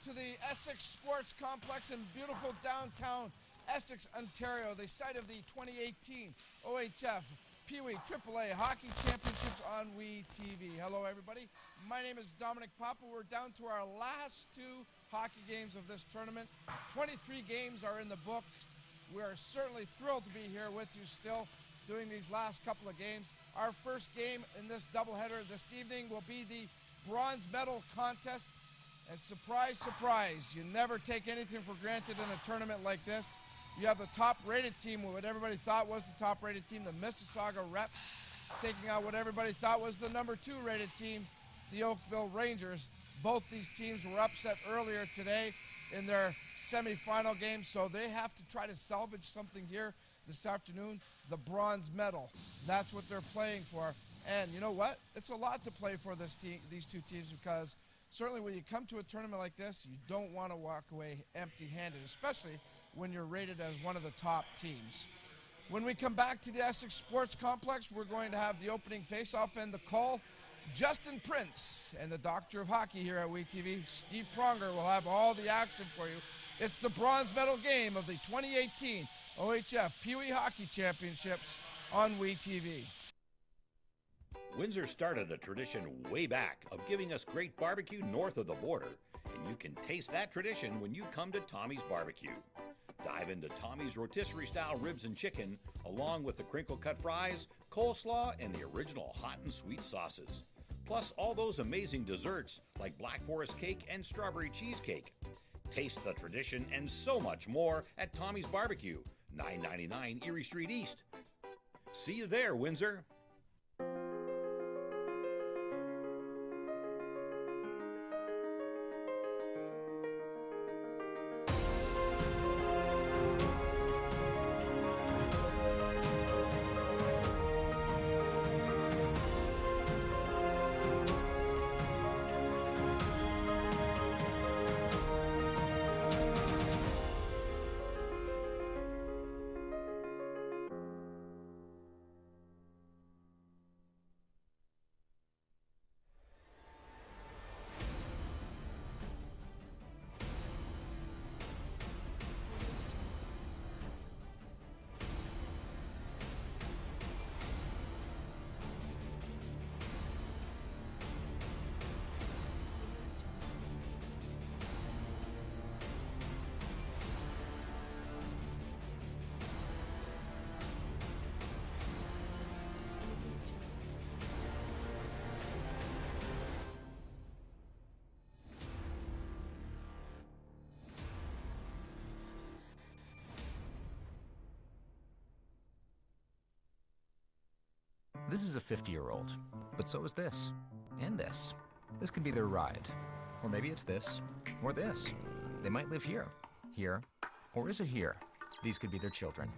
to the Essex Sports Complex in beautiful downtown Essex, Ontario, the site of the 2018 OHF Pee-wee AAA Hockey Championships on WeTV. Hello, everybody. My name is Dominic Papa. We're down to our last two hockey games of this tournament. 23 games are in the books. We are certainly thrilled to be here with you still doing these last couple of games. Our first game in this doubleheader this evening will be the bronze medal contest. And surprise, surprise, you never take anything for granted in a tournament like this. You have the top-rated team, what everybody thought was the top-rated team, the Mississauga Reps, taking out what everybody thought was the number 2 rated team, the Oakville Rangers. Both these teams were upset earlier today in their semifinal game, so they have to try to salvage something here this afternoon, the bronze medal. That's what they're playing for. And you know what? It's a lot to play for these two teams, because certainly when you come to a tournament like this, you don't want to walk away empty-handed, especially when you're rated as one of the top teams. When we come back to the Essex Sports Complex, we're going to have the opening face-off and the call. Justin Prince and the Doctor of Hockey here at WeTV, Steve Pronger, will have all the action for you. It's the bronze medal game of the 2018 OHF Pee-wee Hockey Championships on WeTV. Windsor started a tradition way back of giving us great barbecue north of the border, and you can taste that tradition when you come to Tommy's Barbecue. Dive into Tommy's rotisserie-style ribs and chicken, along with the crinkle-cut fries, coleslaw, and the original hot and sweet sauces. Plus all those amazing desserts like Black Forest cake and strawberry cheesecake. Taste the tradition and so much more at Tommy's Barbecue, 999 Erie Street East. See you there, Windsor. This is a 50-year-old, but so is this, and this. This could be their ride, or maybe it's this, or this. They might live here, or is it here? These could be their children.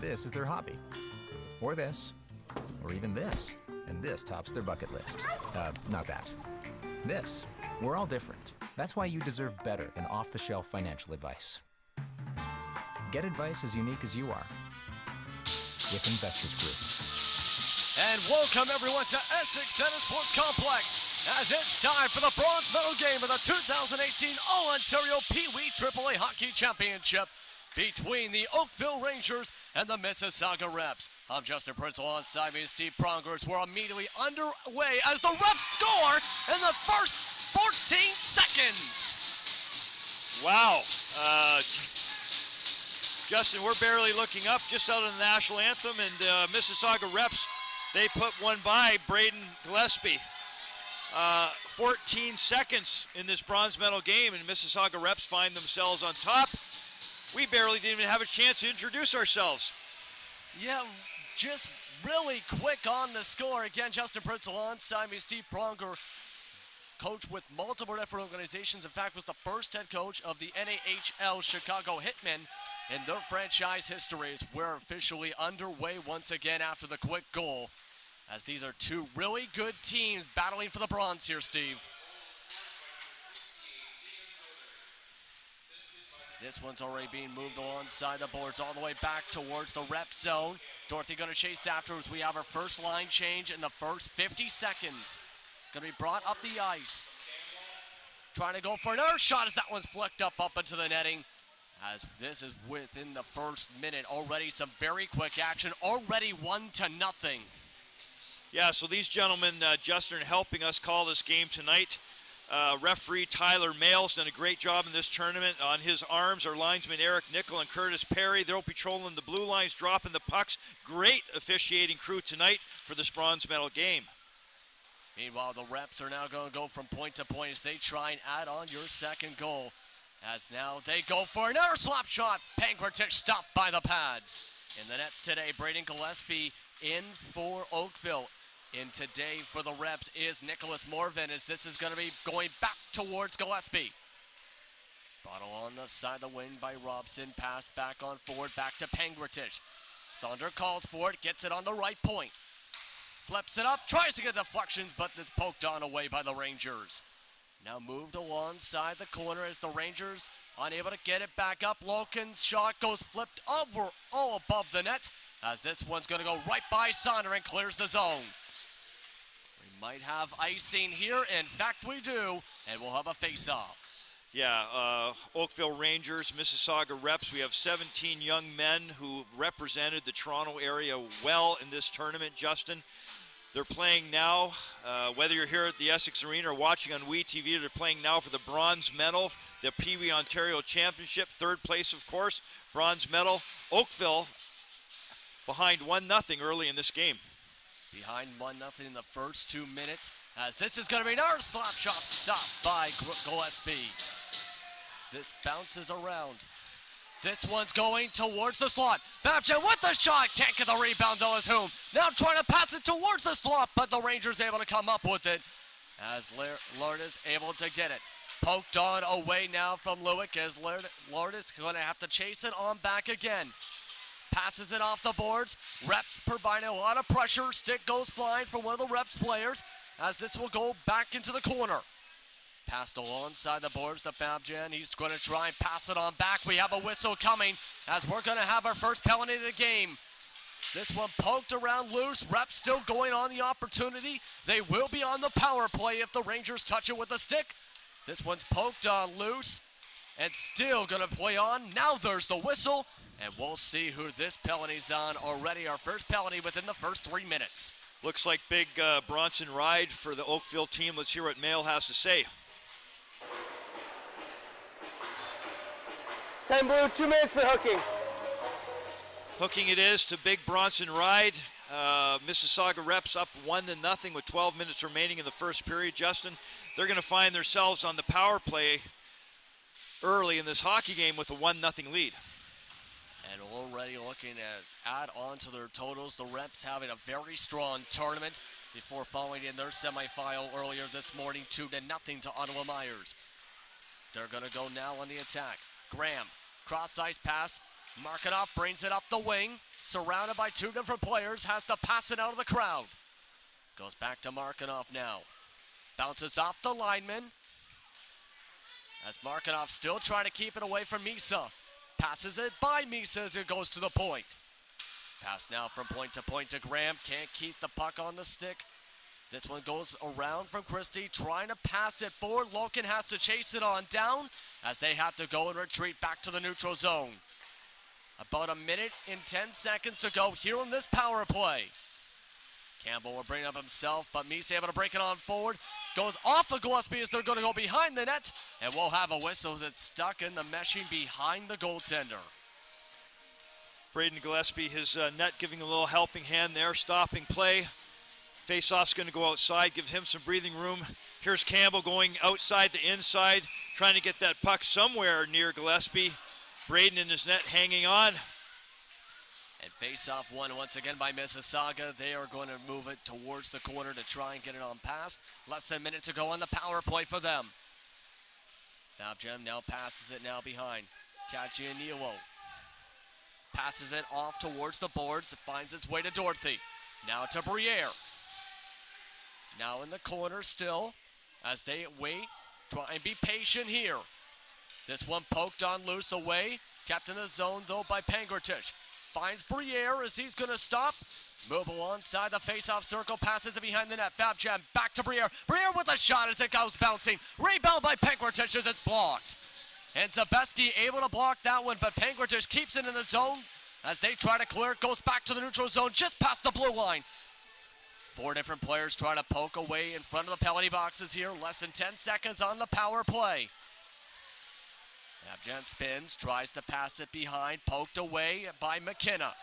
This is their hobby, or this, or even this, and this tops their bucket list. Not that. This. We're all different. That's why you deserve better than off-the-shelf financial advice. Get advice as unique as you are with Investors Group. And welcome everyone to Essex Center Sports Complex as it's time for the bronze medal game of the 2018 All-Ontario Pee-wee AAA Hockey Championship between the Oakville Rangers and the Mississauga Reps. I'm Justin Prince, alongside me is Steve Prongers. We're immediately underway as the Reps score in the first 14 seconds. Wow. Justin, we're barely looking up, just out of the national anthem, and Mississauga Reps, they put one by Braden Gillespie. 14 seconds in this bronze medal game, and Mississauga Reps find themselves on top. We barely didn't even have a chance to introduce ourselves. Yeah, just really quick on the score. Again, Justin Prince alongside me, Steve Pronger, coach with multiple different organizations. In fact, was the first head coach of the NAHL Chicago Hitmen in their franchise histories. We're officially underway once again after the quick goal, as these are two really good teams battling for the bronze here, Steve. This one's already being moved alongside the boards all the way back towards the rep zone. Dorothy gonna chase after as we have our first line change in the first 50 seconds. Gonna be brought up the ice. trying to go for another shot as that one's flicked up into the netting. As this is within the first minute, already some very quick action, already 1-0. Yeah, so these gentlemen, Justin, are helping us call this game tonight. Referee Tyler Mail's done a great job in this tournament. On his arms are linesmen Eric Nickel and Curtis Perry. They'll be patrolling the blue lines, dropping the pucks. Great officiating crew tonight for this bronze medal game. Meanwhile, the Reps are now going to go from point to point as they try and add on your second goal. As now they go for another slap shot. Pankrotich stopped by the pads. In the nets today, Braden Gillespie in for Oakville. In today for the Reps is Nicholas Morvan, as this is going to be going back towards Gillespie. Bottle on the side of the wing by Robson. Pass back on forward, back to Pankrotich. Saunders calls for it, gets it on the right point. Flips it up, tries to get deflections, but it's poked on away by the Rangers. Now moved alongside the corner as the Rangers unable to get it back up. Loken's shot goes flipped over all above the net, as this one's going to go right by Saunders and clears the zone. We might have icing here. In fact, we do, and we'll have a face-off. Yeah, Oakville Rangers, Mississauga Reps. We have 17 young men who represented the Toronto area well in this tournament, Justin. They're playing now, whether you're here at the Essex Arena or watching on WeTV, they're playing now for the bronze medal, the Pee Wee Ontario Championship, third place, of course, bronze medal. Oakville behind 1-0 early in this game. Behind 1-0 in the first 2 minutes, as this is going to be another slap shot stopped by Gillespie. This bounces around. This one's going towards the slot. Babchen with the shot. Can't get the rebound though as Hume. Now trying to pass it towards the slot, but the Rangers able to come up with it as Lourdes able to get it. Poked on away now from Lewick as Lourdes going to have to chase it on back again. Passes it off the boards. Reps providing a lot of pressure. Stick goes flying from one of the Reps players as this will go back into the corner. Passed alongside the boards to Fabjan. He's going to try and pass it on back. We have a whistle coming as we're going to have our first penalty of the game. This one poked around loose. Reps still going on the opportunity. They will be on the power play if the Rangers touch it with a stick. This one's poked on loose and still going to play on. Now there's the whistle, and we'll see who this penalty's on. Already our first penalty within the first 3 minutes. Looks like big Bronson ride for the Oakville team. Let's hear what Mail has to say. 10 blue, 2 minutes for hooking. Hooking it is to big Bronson ride. Mississauga Reps up 1-0 with 12 minutes remaining in the first period. Justin, they're going to find themselves on the power play early in this hockey game with a 1-0 lead. And already looking at add on to their totals. The Reps having a very strong tournament before falling in their semifinal earlier this morning, 2-0 to Ottawa Myers. They're going to go now on the attack. Graham, cross-ice pass. Markinoff brings it up the wing. Surrounded by 2 different players. Has to pass it out of the crowd. Goes back to Markinoff now. Bounces off the lineman. As Markinoff still trying to keep it away from Misa. Passes it by Misa as it goes to the point. Pass now from point to Graham. Can't keep the puck on the stick. This one goes around from Christie, trying to pass it forward. Loken has to chase it on down as they have to go and retreat back to the neutral zone. About 1 minute and 10 seconds to go here on this power play. Campbell will bring it up himself, but Misa able to break it on forward. Goes off of Gillespie as they're going to go behind the net, and we'll have a whistle that's stuck in the meshing behind the goaltender. Braden Gillespie, his net giving a little helping hand there, stopping play. Face-off's going to go outside, give him some breathing room. Here's Campbell going outside the inside, trying to get that puck somewhere near Gillespie. Braden in his net hanging on. And face-off won once again by Mississauga. They are going to move it towards the corner to try and get it on past. Less than a minute to go on the power play for them. Fabjem now passes it now behind. Kachianiwo passes it off towards the boards. It finds its way to Dorothy. Now to Briere. Now in the corner still as they wait. Try and be patient here. This one poked on loose away. Kept in the zone though by Pankrotich. finds Briere as he's going to stop. Move alongside the face-off circle, passes it behind the net. Fab Jam back to Briere. Briere with a shot as it goes bouncing. Rebound by Pankratish as it's blocked. And Zabeski able to block that one, but Pankratish keeps it in the zone as they try to clear it. Goes back to the neutral zone just past the blue line. 4 different players trying to poke away in front of the penalty boxes here. Less than 10 seconds on the power play. Fab Jam spins, tries to pass it behind, poked away by McKenna.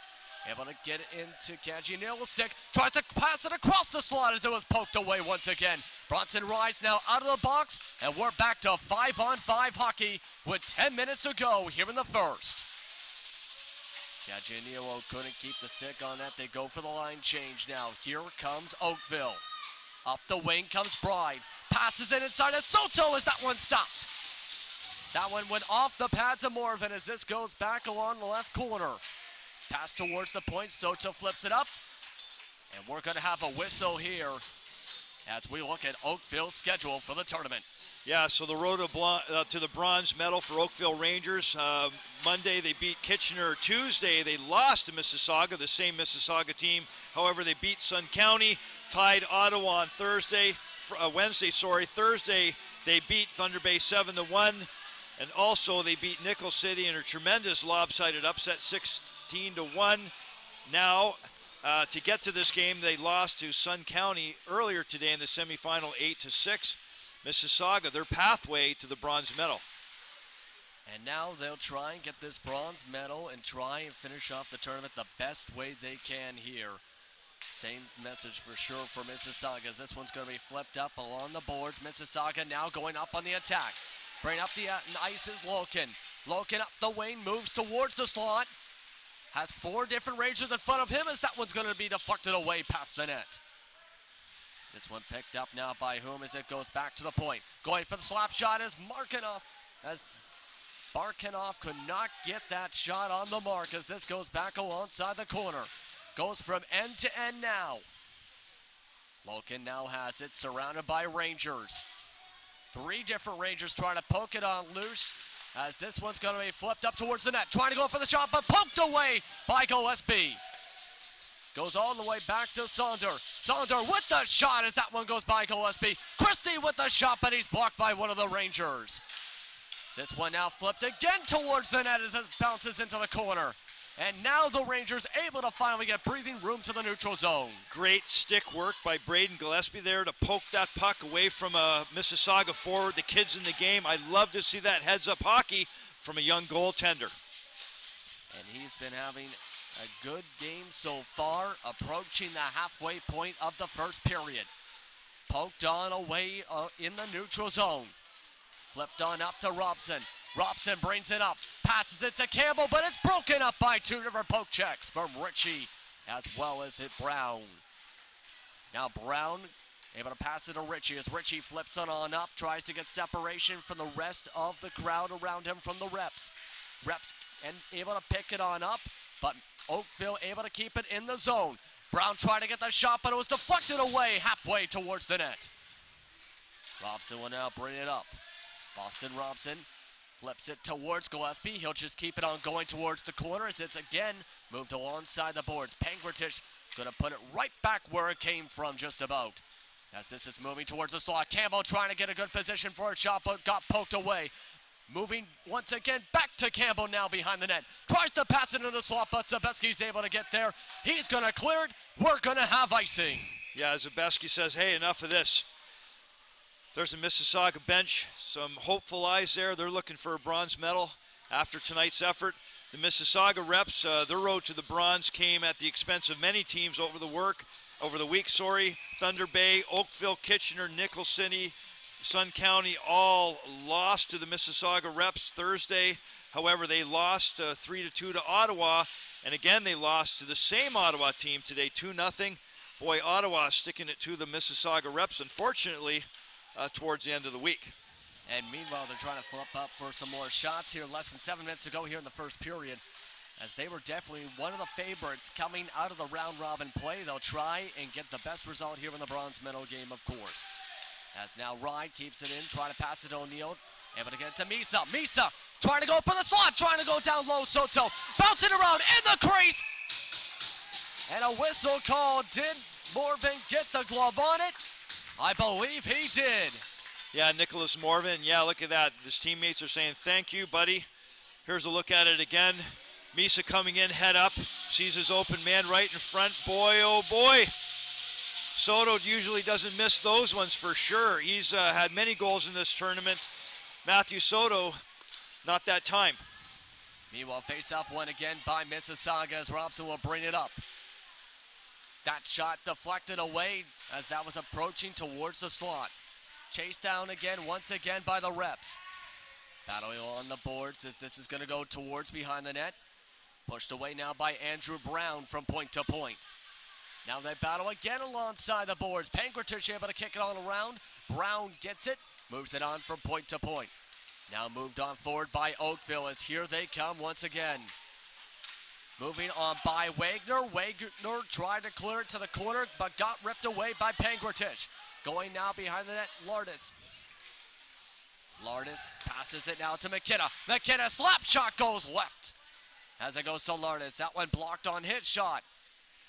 Able to get it into Caggianillo stick, tries to pass it across the slot as it was poked away once again. Bronson Rise now out of the box, and we're back to 5-on-5 hockey with 10 minutes to go here in the first. Caggianillo couldn't keep the stick on that. They go for the line change now. Here comes Oakville. Up the wing comes Bride. Passes it inside of Soto as that one stopped. That one went off the pads of Morven as this goes back along the left corner. Pass towards the point, Soto flips it up. And we're going to have a whistle here as we look at Oakville's schedule for the tournament. Yeah, so the road to the bronze medal for Oakville Rangers. Monday they beat Kitchener. Tuesday they lost to Mississauga, the same Mississauga team. However, they beat Sun County, tied Ottawa on Wednesday. Thursday they beat Thunder Bay 7-1. And also they beat Nickel City in a tremendous lopsided upset 16-1. Now, to get to this game, they lost to Sun County earlier today in the semifinal 8-6. Mississauga, their pathway to the bronze medal. And now they'll try and get this bronze medal and try and finish off the tournament the best way they can here. Same message for sure for Mississauga as this one's going to be flipped up along the boards. Mississauga now going up on the attack. Bring up the ice is Loken. Loken up the wing, moves towards the slot. Has 4 different Rangers in front of him as that one's going to be deflected away past the net. This one picked up now by whom as it goes back to the point. Going for the slap shot is Markinoff as Barkinoff could not get that shot on the mark as this goes back alongside the corner. Goes from end to end now. Loken now has it surrounded by Rangers. 3 different Rangers trying to poke it on loose as this one's going to be flipped up towards the net. Trying to go for the shot, but poked away by Gillespie. Goes all the way back to Sonder. Sonder with the shot as that one goes by Gillespie. Christie with the shot, but he's blocked by one of the Rangers. This one now flipped again towards the net as it bounces into the corner. And now the Rangers able to finally get breathing room to the neutral zone. Great stick work by Braden Gillespie there to poke that puck away from a Mississauga forward. The kids in the game, I love to see that heads-up hockey from a young goaltender. And he's been having a good game so far, approaching the halfway point of the first period. Poked on away in the neutral zone. Flipped on up to Robson. Robson brings it up, passes it to Campbell, but it's broken up by 2 different poke checks from Ritchie as well as it Brown. Now Brown able to pass it to Ritchie as Ritchie flips it on up, tries to get separation from the rest of the crowd around him from the reps. Reps and able to pick it on up, but Oakville able to keep it in the zone. Brown tried to get the shot, but it was deflected away halfway towards the net. Robson will now bring it up. Boston Robson flips it towards Gillespie. He'll just keep it on going towards the corner as it's again moved alongside the boards. Pankratish going to put it right back where it came from just about. As this is moving towards the slot. Campbell trying to get a good position for a shot but got poked away. Moving once again back to Campbell now behind the net. Tries to pass it into the slot but Zabeski's able to get there. He's going to clear it. We're going to have icing. Yeah, Zabeski says, hey, enough of this. There's a Mississauga bench, some hopeful eyes there. They're looking for a bronze medal after tonight's effort. The Mississauga reps, their road to the bronze came at the expense of many teams over the week. Thunder Bay, Oakville, Kitchener, Nickel City, Sun County all lost to the Mississauga reps Thursday. However, they lost 3-2 to Ottawa, and again they lost to the same Ottawa team today, 2-0. Boy, Ottawa sticking it to the Mississauga reps, unfortunately, towards the end of the week. And meanwhile, they're trying to flip up for some more shots here. Less than 7 minutes to go here in the first period, as they were definitely one of the favorites coming out of the round-robin play. They'll try and get the best result here in the bronze medal game, of course. As now Ryan keeps it in, trying to pass it to O'Neill. Able to get it to Misa. Misa trying to go for the slot, trying to go down low. Soto bouncing around in the crease. And a whistle call. Did Morvan get the glove on it? I believe he did. Yeah, Nicholas Morvan. Yeah, look at that. His teammates are saying, thank you, buddy. Here's a look at it again. Misa coming in, head up, sees his open man right in front. Boy, oh boy. Soto usually doesn't miss those ones for sure. He's had many goals in this tournament. Matthew Soto, not that time. Meanwhile, face-off one again by Mississauga as Robson will bring it up. That shot deflected away as that was approaching towards the slot. Chased down again, once again by the Reps. Battling on the boards as this is going to go towards behind the net. Pushed away now by Andrew Brown from point to point. Now they battle again alongside the boards. Pankratish able to kick it all around. Brown gets it, moves it on from point to point. Now moved on forward by Oakville as here they come once again. Moving on by Wagner. Wagner tried to clear it to the corner, but got ripped away by Pankratish. Going now behind the net, Lardis. Lardis passes it now to McKenna. McKenna slap shot goes left. As it goes to Lardis, that one blocked on his shot.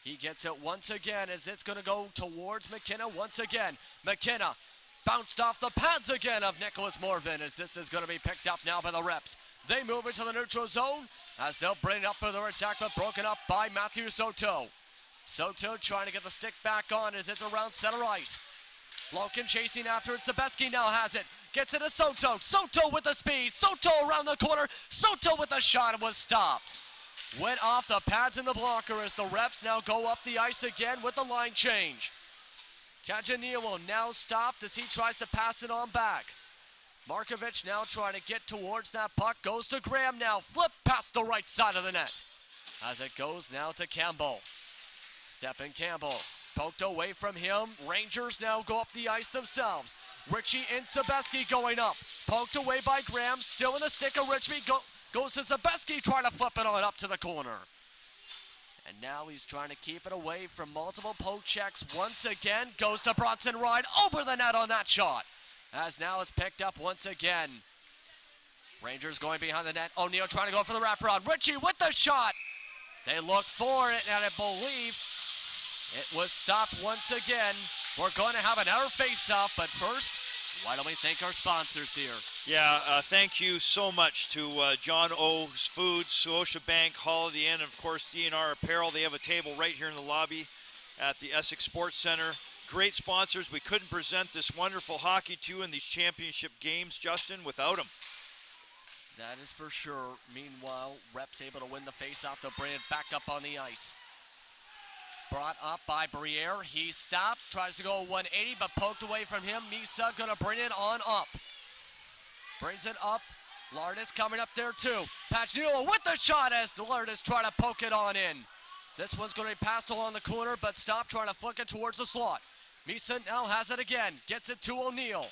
He gets it once again as it's going to go towards McKenna once again. McKenna bounced off the pads again of Nicholas Morvan as this is going to be picked up now by the Reps. They move into the neutral zone as they'll bring it up for their attack, but broken up by Matthew Soto. Soto trying to get the stick back on as it's around center ice. Loken chasing after it. Sebeski now has it. Gets it to Soto. Soto with the speed. Soto around the corner. Soto with the shot and was stopped. Went off the pads in the blocker as the Reps now go up the ice again with the line change. Cajanillo now stopped as he tries to pass it on back. Markovic now trying to get towards that puck. Goes to Graham now. Flip past the right side of the net. As it goes now to Campbell. Stephen Campbell poked away from him. Rangers now go up the ice themselves. Richie and Sebeski going up. Poked away by Graham. Still in the stick of Richie. Goes to Sebeski trying to flip it on up to the corner. And now he's trying to keep it away from multiple poke checks. Once again goes to Bronson Ride over the net on that shot. As now it's picked up once again. Rangers going behind the net. O'Neal trying to go for the wraparound. Richie with the shot. They look for it, and I believe it was stopped once again. We're going to have another face-off, but first, why don't we thank our sponsors here? Yeah, thank you so much to John O's Foods, Scotiabank, Holiday Inn, and of course DNR Apparel. They have a table right here in the lobby at the Essex Sports Center. Great sponsors. We couldn't present this wonderful hockey to you in these championship games, Justin, without them. That is for sure. Meanwhile, Reps able to win the face-off to bring it back up on the ice. Brought up by Briere. He stopped, tries to go 180, but poked away from him. Misa gonna bring it on up. Brings it up. Lardis coming up there too. Pachnilo with the shot as Lardis trying to poke it on in. This one's gonna be passed along the corner, but stopped trying to flick it towards the slot. Misa now has it again. Gets it to O'Neal.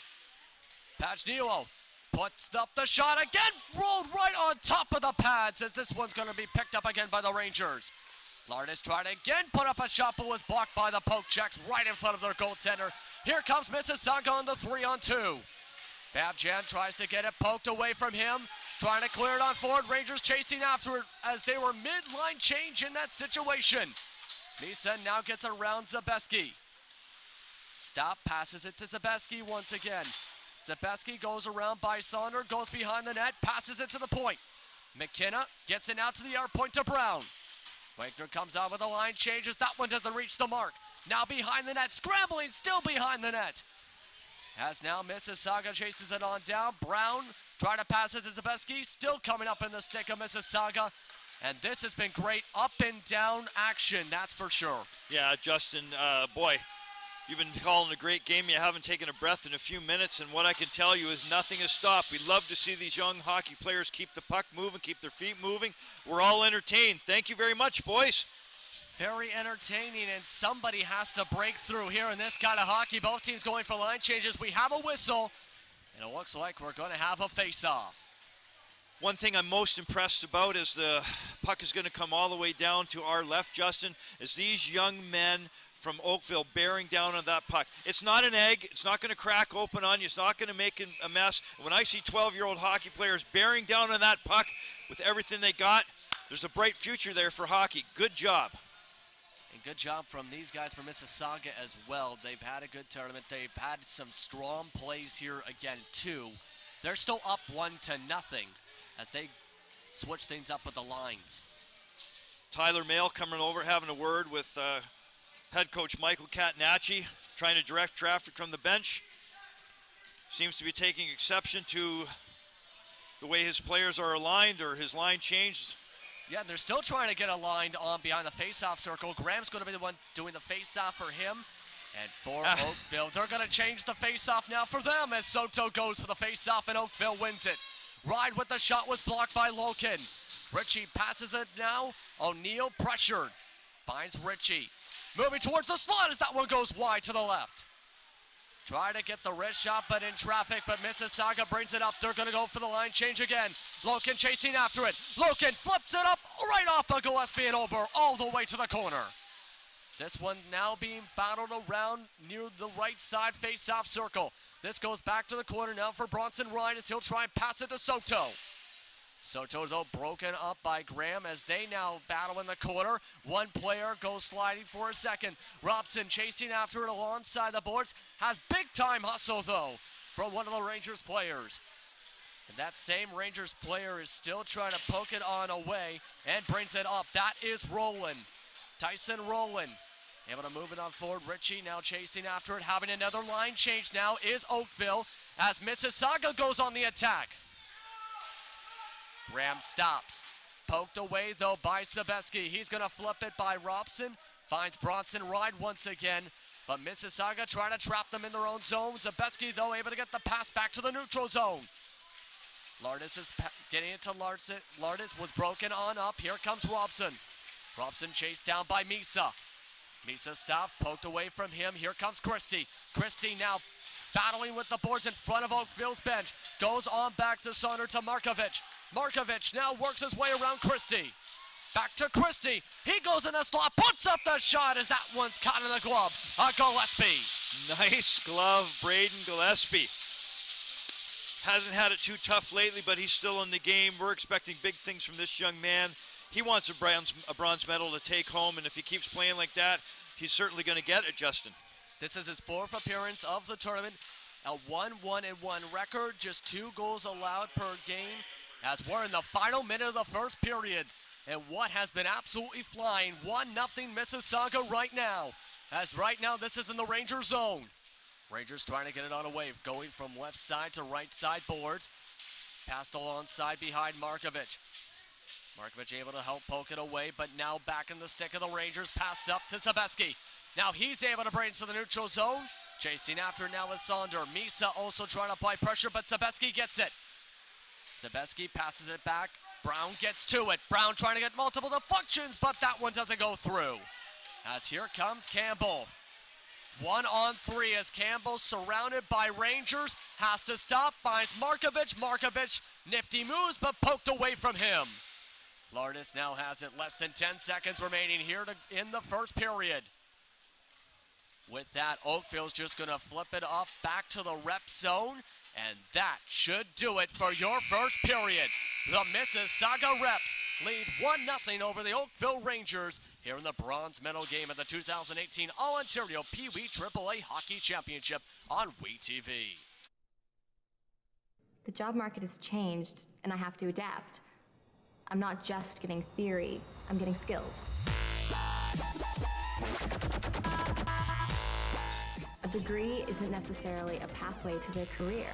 Pachnilo puts up the shot again. Rolled right on top of the pads as this one's gonna be picked up again by the Rangers. Lardis tried to again put up a shot, but was blocked by the poke checks right in front of their goaltender. Here comes Mississauga on the 3-on-2. Babjan tries to get it poked away from him, trying to clear it on forward. Rangers chasing after it as they were mid-line change in that situation. Misa now gets around Zabeski. Stop, passes it to Zabeski once again. Zabeski goes around by Saunders, goes behind the net, passes it to the point. McKenna gets it out to the arc point to Brown. Wagner comes out with a line changes. That one doesn't reach the mark. Now behind the net, scrambling, still behind the net. As now Mississauga chases it on down. Brown trying to pass it to Zabeski, still coming up in the stick of Mississauga. And this has been great up and down action, that's for sure. Yeah, Justin, boy, you've been calling a great game. You haven't taken a breath in a few minutes, and what I can tell you is nothing has stopped. We love to see these young hockey players keep the puck moving, keep their feet moving. We're all entertained. Thank you very much, boys. Very entertaining, and somebody has to break through here in this kind of hockey. Both teams going for line changes. We have a whistle, and it looks like we're going to have a face-off. One thing I'm most impressed about is the puck is going to come all the way down to our left, Justin, is these young men from Oakville bearing down on that puck. It's not an egg. It's not going to crack open on you. It's not going to make a mess. When I see 12-year-old hockey players bearing down on that puck with everything they got, there's a bright future there for hockey. Good job. And good job from these guys from Mississauga as well. They've had a good tournament. They've had some strong plays here again, too. They're still up 1-0 as they switch things up with the lines. Tyler Mayle coming over, having a word with head coach Michael Catanacci, trying to direct traffic from the bench. Seems to be taking exception to the way his players are aligned or his line changed. Yeah, they're still trying to get aligned on behind the face-off circle. Graham's going to be the one doing the face-off for him. And for Oakville, they're going to change the face-off now for them as Soto goes for the face-off and Oakville wins it. Ride with the shot was blocked by Loken. Ritchie passes it now. O'Neill pressured. Finds Ritchie. Moving towards the slot as that one goes wide to the left. Try to get the wrist shot, but in traffic, but Mississauga brings it up. They're going to go for the line change again. Loken chasing after it. Loken flips it up right off of Gillespie and over all the way to the corner. This one now being battled around near the right side face-off circle. This goes back to the corner now for Bronson Ryan as he'll try and pass it to Soto. Soto, though, broken up by Graham as they now battle in the corner. One player goes sliding for a second. Robson chasing after it alongside the boards. Has big-time hustle, though, from one of the Rangers players. And that same Rangers player is still trying to poke it on away and brings it up. That is Rowland. Tyson Rowland able to move it on forward. Ritchie now chasing after it. Having another line change now is Oakville as Mississauga goes on the attack. Graham stops. Poked away, though, by Sebeski. He's going to flip it by Robson. Finds Bronson Ride once again. But Mississauga trying to trap them in their own zone. Sebeski, though, able to get the pass back to the neutral zone. Lardis is getting it to Larson. Lardis was broken on up. Here comes Robson. Robson chased down by Misa. Misa stopped, poked away from him. Here comes Christie. Christie now battling with the boards in front of Oakville's bench. Goes on back to Saunders to Markovic. Markovic now works his way around Christie. Back to Christie. He goes in the slot, puts up the shot as that one's caught in the glove. Gillespie. Nice glove, Braden Gillespie. Hasn't had it too tough lately, but he's still in the game. We're expecting big things from this young man. He wants a bronze medal to take home, and if he keeps playing like that, he's certainly going to get it, Justin. This is his fourth appearance of the tournament. A 1-1-1 record, just 2 goals allowed per game as we're in the final minute of the first period. And what has been absolutely flying, 1-0 Mississauga right now. As right now this is in the Ranger zone. Rangers trying to get it on a wave, going from left side to right side boards. Passed alongside behind Markovic. Markovic able to help poke it away, but now back in the stick of the Rangers, passed up to Sebeski. Now he's able to bring it to the neutral zone. Chasing after now is Saunders. Misa also trying to apply pressure, but Sebeski gets it. Sebeski passes it back. Brown gets to it. Brown trying to get multiple deflections, but that one doesn't go through. As here comes Campbell. 1-on-3 as Campbell, surrounded by Rangers, has to stop, finds Markovic. Markovic, nifty moves, but poked away from him. Lardis now has it, less than 10 seconds remaining here in the first period. With that, Oakville's just going to flip it up back to the rep zone, and that should do it for your first period. The Mississauga Reps lead 1-0 over the Oakville Rangers here in the bronze medal game of the 2018 All-Ontario Pee-wee AAA Hockey Championship on WeTV. The job market has changed, and I have to adapt. I'm not just getting theory, I'm getting skills. A degree isn't necessarily a pathway to their career.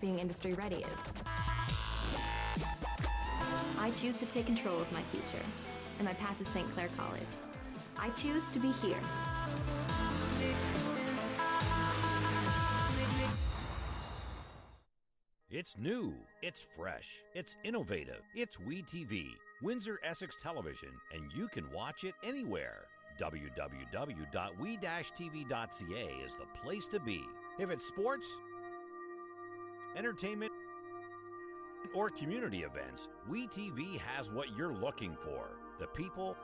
Being industry ready is. I choose to take control of my future, and my path is St. Clair College. I choose to be here. It's new, it's fresh, it's innovative, it's WeTV, Windsor Essex Television, and you can watch it anywhere. www.we-tv.ca is the place to be. If it's sports, entertainment, or community events, WeTV has what you're looking for. The people,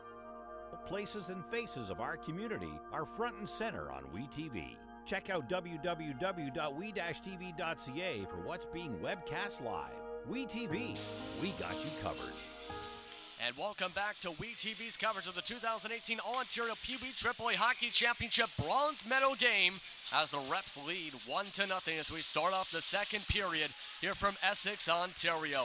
Places and faces of our community are front and center on WeTV. Check out www.we-tv.ca for what's being webcast live. WeTV, we got you covered. And welcome back to WeTV's coverage of the 2018 All-Ontario Pee Wee AAA Hockey Championship Bronze Medal game as the Reps lead 1-0 as we start off the second period here from Essex, Ontario.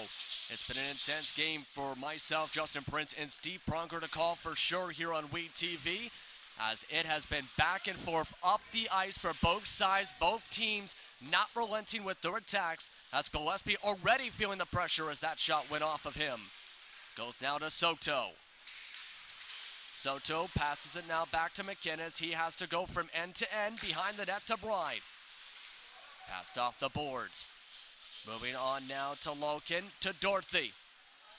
It's been an intense game for myself, Justin Prince, and Steve Pronger to call for sure here on WeTV, as it has been back and forth up the ice for both sides, both teams not relenting with their attacks, as Gillespie already feeling the pressure as that shot went off of him. Goes now to Soto. Soto passes it now back to McInnes. He has to go from end to end behind the net to Bride. Passed off the boards. Moving on now to Loken, to Dorothy.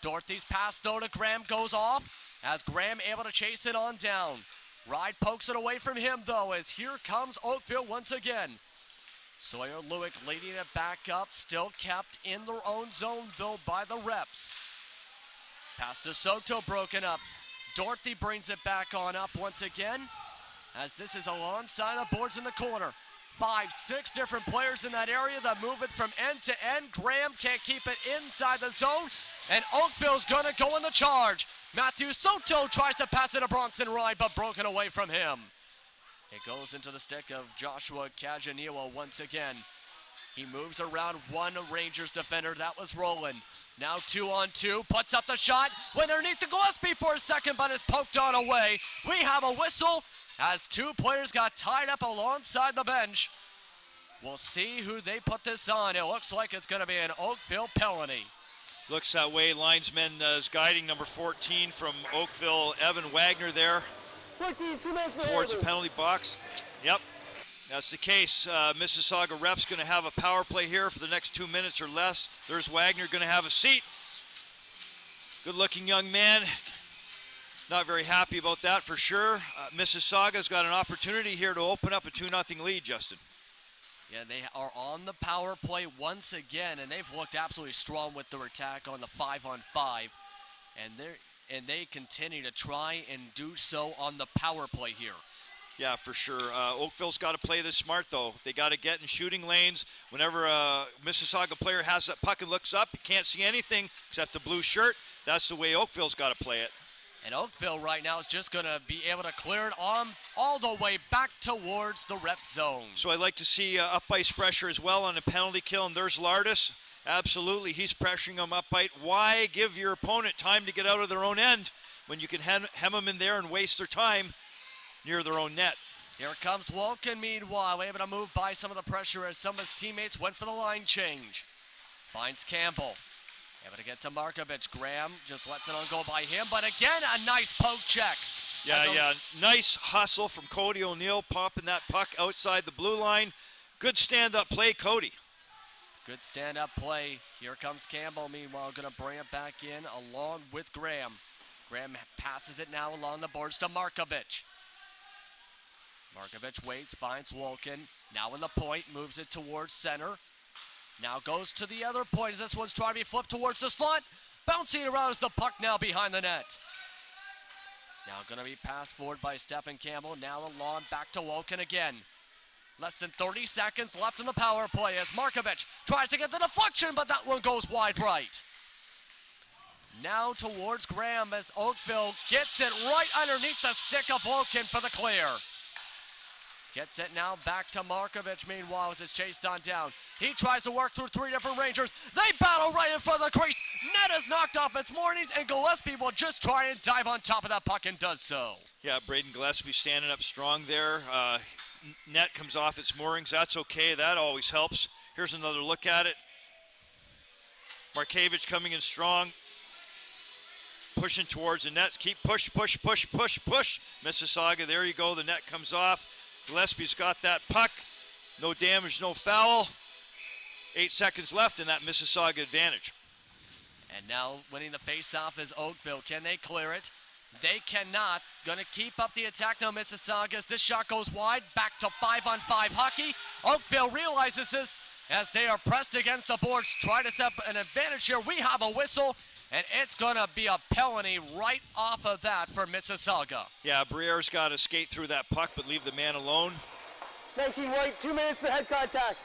Dorothy's pass though to Graham goes off as Graham able to chase it on down. Ride pokes it away from him though as here comes Oakville once again. Sawyer Lewick leading it back up, still kept in their own zone though by the Reps. Pass to Soto broken up. Dorothy brings it back on up once again as this is alongside the boards in the corner. 5-6 different players in that area that move it from end to end. Graham can't keep it inside the zone, and Oakville's gonna go in the charge. Matthew Soto tries to pass it to Bronson Ride, but broken away from him. It goes into the stick of Joshua Kajaniwa once again. He moves around one Rangers defender, that was Roland. Now 2-on-2, puts up the shot, went underneath the Gillespie for a second, but is poked on away. We have a whistle as two players got tied up alongside the bench. We'll see who they put this on. It looks like it's gonna be an Oakville penalty. Looks that way. Linesman is guiding number 14 from Oakville, Evan Wagner there 14, 2 minutes for towards the Evan. penalty box. Yep, that's the case. Mississauga Reps going to have a power play here for the next 2 minutes or less. There's Wagner going to have a seat. Good-looking young man. Not very happy about that for sure. Mississauga's got an opportunity here to open up a 2-0 lead, Justin. Yeah, they are on the power play once again, and they've looked absolutely strong with their attack on the 5-on-5. And they continue to try and do so on the power play here. Yeah, for sure. Oakville's got to play this smart, though. They got to get in shooting lanes. Whenever a Mississauga player has that puck and looks up, he can't see anything except the blue shirt. That's the way Oakville's got to play it. And Oakville right now is just going to be able to clear it on all the way back towards the Rep zone. So I'd like to see up ice pressure as well on a penalty kill. And there's Lardis. Absolutely, he's pressuring him up ice. Why give your opponent time to get out of their own end when you can hem them in there and waste their time near their own net? Here comes Wolken, meanwhile, able to move by some of the pressure as some of his teammates went for the line change. Finds Campbell. Able to get to Markovich. Graham just lets it on go by him, but again, a nice poke check. Yeah. Nice hustle from Cody O'Neill, popping that puck outside the blue line. Good stand-up play, Cody. Good stand-up play. Here comes Campbell, meanwhile, going to bring it back in along with Graham. Graham passes it now along the boards to Markovich. Markovich waits, finds Wolken. Now in the point, moves it towards center. Now goes to the other point as this one's trying to be flipped towards the slot. Bouncing around as the puck now behind the net. Now going to be passed forward by Stephen Campbell. Now along back to Wolken again. Less than 30 seconds left in the power play as Markovich tries to get the deflection, but that one goes wide right. Now towards Graham as Oakville gets it right underneath the stick of Wolken for the clear. Gets it now back to Markovich, meanwhile, as it's chased on down. He tries to work through three different Rangers. They battle right in front of the crease. Net is knocked off its moorings, and Gillespie will just try and dive on top of that puck and does so. Yeah, Braden Gillespie standing up strong there. Net comes off its moorings. That's okay. That always helps. Here's another look at it. Markevich coming in strong. Pushing towards the net. Keep push. Mississauga, there you go. The net comes off. Gillespie's got that puck. No damage, no foul. 8 seconds left in that Mississauga advantage. And now winning the face-off is Oakville. Can they clear it? They cannot. Going to keep up the attack now, Mississauga, as this shot goes wide. Back to 5-on-5 hockey. Oakville realizes this as they are pressed against the boards. Try to set up an advantage here. We have a whistle, and it's going to be a penalty right off of that for Mississauga. Yeah, Briere's got to skate through that puck, but leave the man alone. 19 white, 2 minutes for head contact.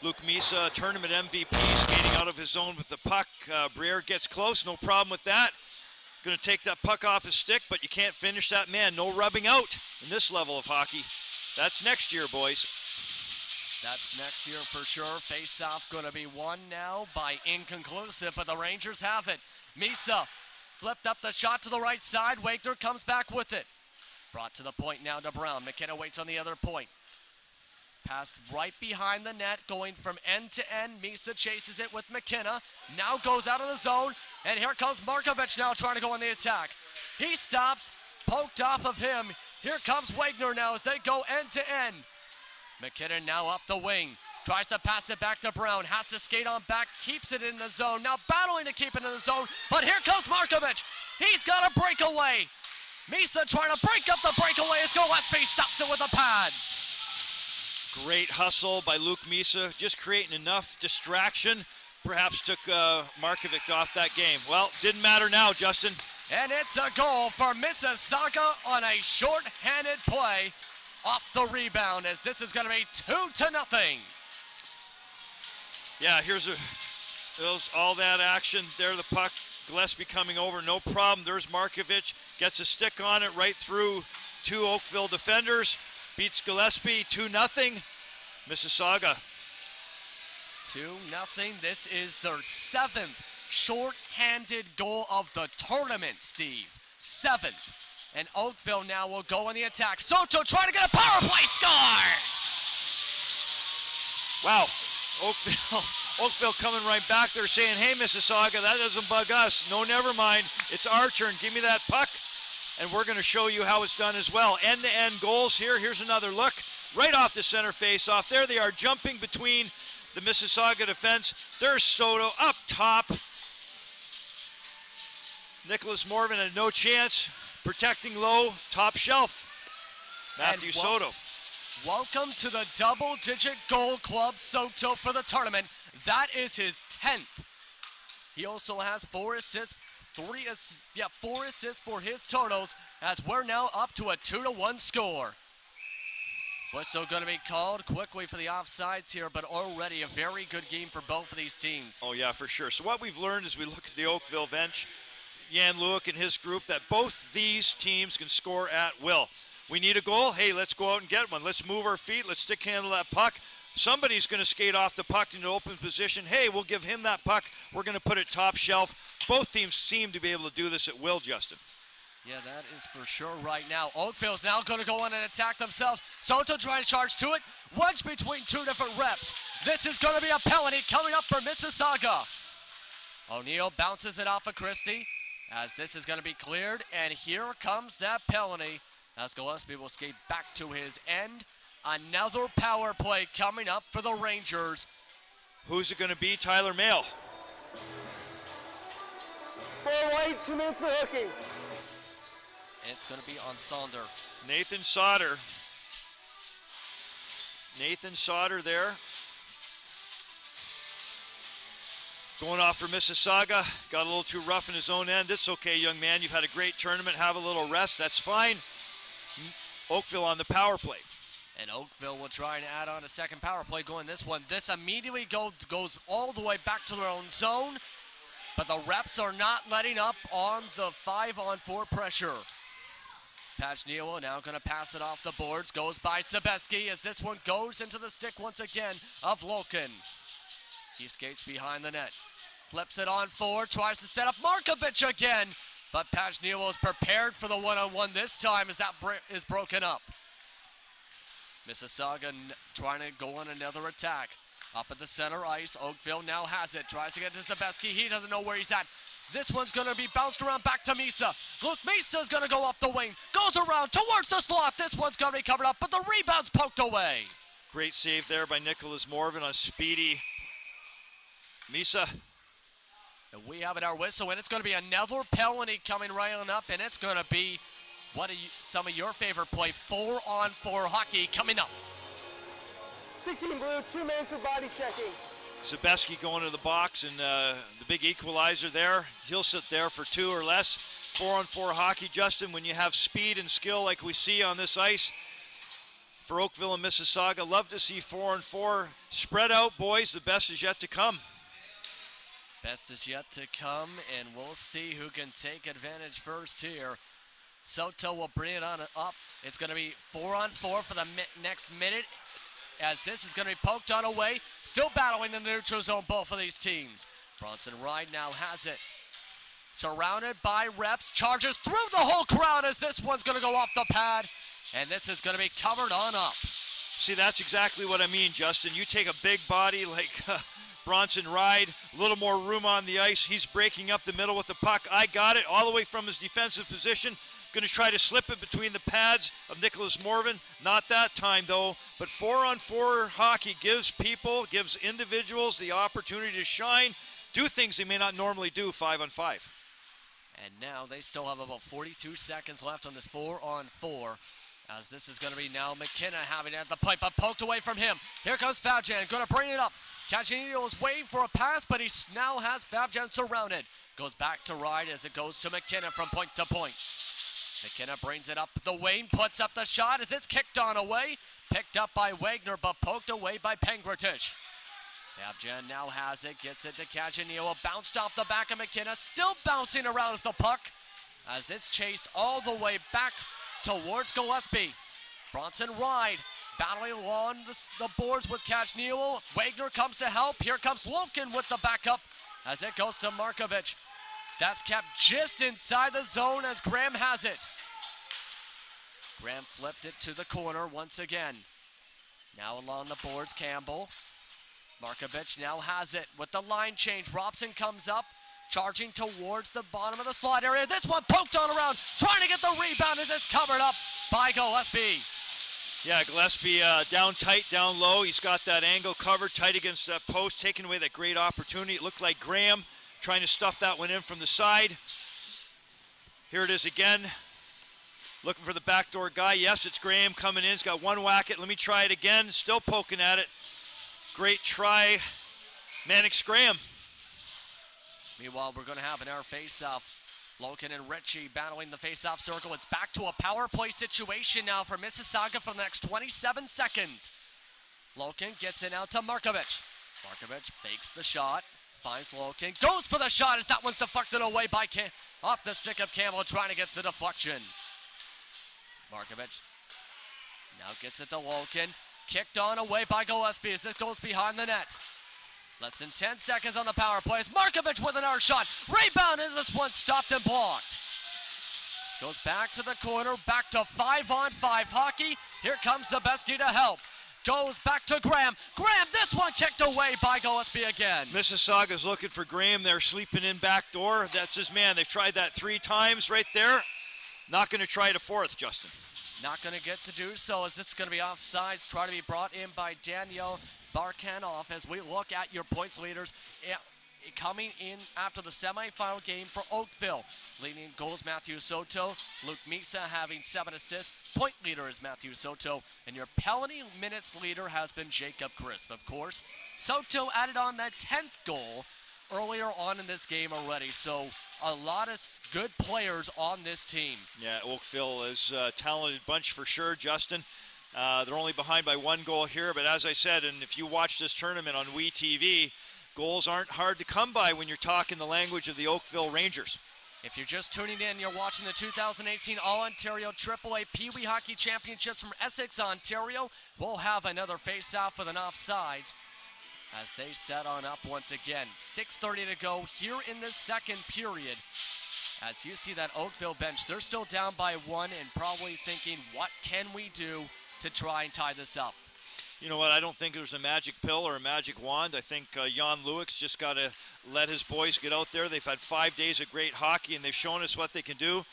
Luke Misa, tournament MVP, skating out of his zone with the puck. Briere gets close, no problem with that. Going to take that puck off his stick, but you can't finish that man. No rubbing out in this level of hockey. That's next year, boys. That's next year for sure. Face-off going to be won now by inconclusive, but the Rangers have it. Misa flipped up the shot to the right side. Wagner comes back with it. Brought to the point now to Brown. McKenna waits on the other point. Passed right behind the net, going from end to end. Misa chases it with McKenna. Now goes out of the zone, and here comes Markovic now trying to go on the attack. He stops, poked off of him. Here comes Wagner now as they go end to end. McKinnon now up the wing. Tries to pass it back to Brown. Has to skate on back. Keeps it in the zone. Now battling to keep it in the zone. But here comes Markovic. He's got a breakaway. Misa trying to break up the breakaway as Gillespie stops it with the pads. Great hustle by Luke Misa, just creating enough distraction. Perhaps took Markovic off that game. Well, didn't matter now, Justin. And it's a goal for Mississauga on a short-handed play off the rebound, as this is going to be 2-0. Yeah, here's all that action. There the puck, Gillespie coming over, no problem. There's Markovic, gets a stick on it right through 2 Oakville defenders. Beats Gillespie 2-0. Mississauga. 2-0. This is their 7th short-handed goal of the tournament, Steve. 7th. And Oakville now will go on the attack. Soto trying to get a power play, scores! Wow, Oakville coming right back there saying, hey, Mississauga, that doesn't bug us. No, never mind. It's our turn. Give me that puck. And we're going to show you how it's done as well. End-to-end goals here. Here's another look. Right off the center face-off. There they are jumping between the Mississauga defense. There's Soto up top. Nicholas Morvan had no chance. Protecting low, top shelf. Matthew Soto. Welcome to the double-digit goal club, Soto, for the tournament. That is his 10th. He also has 4 assists. 4 assists for his totals, as we're now up to a 2-1 score. Whistle going to be called quickly for the offsides here, but already a very good game for both of these teams. Oh yeah, for sure. So what we've learned as we look at the Oakville bench, Jan Luik and his group, that both these teams can score at will. We need a goal. Hey, let's go out and get one. Let's move our feet. Let's stick handle that puck. Somebody's going to skate off the puck into open position. Hey, we'll give him that puck. We're going to put it top shelf. Both teams seem to be able to do this at will, Justin. Yeah, that is for sure right now. Oakville's now going to go on and attack themselves. Soto trying to charge to it. Wedge between 2 different reps. This is going to be a penalty coming up for Mississauga. O'Neill bounces it off of Christie as this is going to be cleared. And here comes that penalty as Gillespie will skate back to his end. Another power play coming up for the Rangers. Who's it going to be? Tyler Mayle. 4 white, 2 minutes for hooking. It's going to be on Sonder. Nathan Sauter. Nathan Sauter there. Going off for Mississauga. Got a little too rough in his own end. It's okay, young man. You've had a great tournament. Have a little rest. That's fine. Oakville on the power play. And Oakville will try and add on a second power play going this one. This immediately goes all the way back to their own zone. But the reps are not letting up on the 5-on-4 pressure. Pajniwo now going to pass it off the boards. Goes by Sebeski as this one goes into the stick once again of Loken. He skates behind the net. Flips it on 4. Tries to set up Markovic again. But Pajniwo is prepared for the one-on-one this time as that is broken up. Mississauga trying to go on another attack. Up at the center ice, Oakville now has it. Tries to get to Sebeski. He doesn't know where he's at. This one's going to be bounced around back to Misa. Luke Misa's going to go up the wing. Goes around towards the slot. This one's going to be covered up, but the rebound's poked away. Great save there by Nicholas Morvan on speedy Misa. And we have it our whistle, and it's going to be another penalty coming right on up, and it's going to be some of your favorite play, 4-on-4 hockey coming up. 16 blue, 2 minutes for body checking. Zabeski going to the box, and the big equalizer there. He'll sit there for 2 or less. 4-on-4 hockey, Justin, when you have speed and skill like we see on this ice for Oakville and Mississauga. Love to see 4-on-4. Spread out, boys. The best is yet to come. Best is yet to come, and we'll see who can take advantage first here. Soto will bring it on up. It's going to be 4-on-4 for the next minute, as this is going to be poked on away. Still battling in the neutral zone, both of these teams. Bronson Ride now has it. Surrounded by reps, charges through the whole crowd as this one's going to go off the pad. And this is going to be covered on up. See, that's exactly what I mean, Justin. You take a big body like Bronson Ride, a little more room on the ice. He's breaking up the middle with the puck. I got it all the way from his defensive position. Going to try to slip it between the pads of Nicholas Morvan. Not that time, though. But 4-on-4 hockey gives individuals the opportunity to shine, do things they may not normally do 5-on-5. And now they still have about 42 seconds left on this 4-on-4. As this is going to be now McKenna having it at the pipe, but poked away from him. Here comes Fabjan, going to bring it up. Caginino is waiting for a pass, but he now has Fabjan surrounded. Goes back to Ride as it goes to McKenna from point to point. McKenna brings it up the wing, puts up the shot as it's kicked on away. Picked up by Wagner, but poked away by Pengratich. Fabjan now has it, gets it to Caginino, bounced off the back of McKenna, still bouncing around as the puck, as it's chased all the way back towards Gillespie. Bronson Ride battling along the boards with Caginino. Wagner comes to help. Here comes Loken with the backup as it goes to Markovic. That's kept just inside the zone as Graham has it. Graham flipped it to the corner once again. Now along the boards, Campbell. Markovic now has it with the line change. Robson comes up, charging towards the bottom of the slot area. This one poked on around, trying to get the rebound as it's covered up by Gillespie. Yeah, Gillespie down tight, down low. He's got that angle covered tight against that post, taking away that great opportunity. It looked like Graham trying to stuff that one in from the side. Here it is again. Looking for the backdoor guy. Yes, it's Graham coming in. He's got one whack it. Let me try it again. Still poking at it. Great try, Mannix Graham. Meanwhile, we're going to have an air face-off. Loken and Ritchie battling the face-off circle. It's back to a power play situation now for Mississauga for the next 27 seconds. Loken gets it out to Markovic. Markovic fakes the shot, finds Loken, goes for the shot as that one's deflected away by off the stick of Campbell, trying to get the deflection. Markovic now gets it to Loken. Kicked on away by Gillespie as this goes behind the net. Less than 10 seconds on the power play. Markovic with another shot. Rebound as this one stopped and blocked. Goes back to the corner, back to 5-on-5 hockey. Here comes Zabeski to help. Goes back to Graham. Graham, this one kicked away by Gillespie again. Mississauga's looking for Graham. They're sleeping in back door. That's his man. They've tried that 3 times right there. Not going to try it a 4th, Justin. Not going to get to do so as this is going to be offsides. Try to be brought in by Daniel Barkanoff as we look at your points leaders coming in after the semifinal game for Oakville. Leading goals, Matthew Soto. Luke Misa having 7 assists. Point leader is Matthew Soto. And your penalty minutes leader has been Jacob Crisp. Of course, Soto added on that 10th goal earlier on in this game already. So a lot of good players on this team. Yeah, Oakville is a talented bunch for sure, Justin. They're only behind by 1 goal here, but as I said, and if you watch this tournament on WeTV, goals aren't hard to come by when you're talking the language of the Oakville Rangers. If you're just tuning in, you're watching the 2018 All-Ontario AAA Pee Wee Hockey Championships from Essex, Ontario. We'll have another face-off with an offsides as they set on up once again. 6:30 to go here in the second period. As you see that Oakville bench, they're still down by 1 and probably thinking, what can we do to try and tie this up? You know what, I don't think there's a magic pill or a magic wand. I think Jan Luik's just got to let his boys get out there. They've had 5 days of great hockey, and they've shown us what they can do.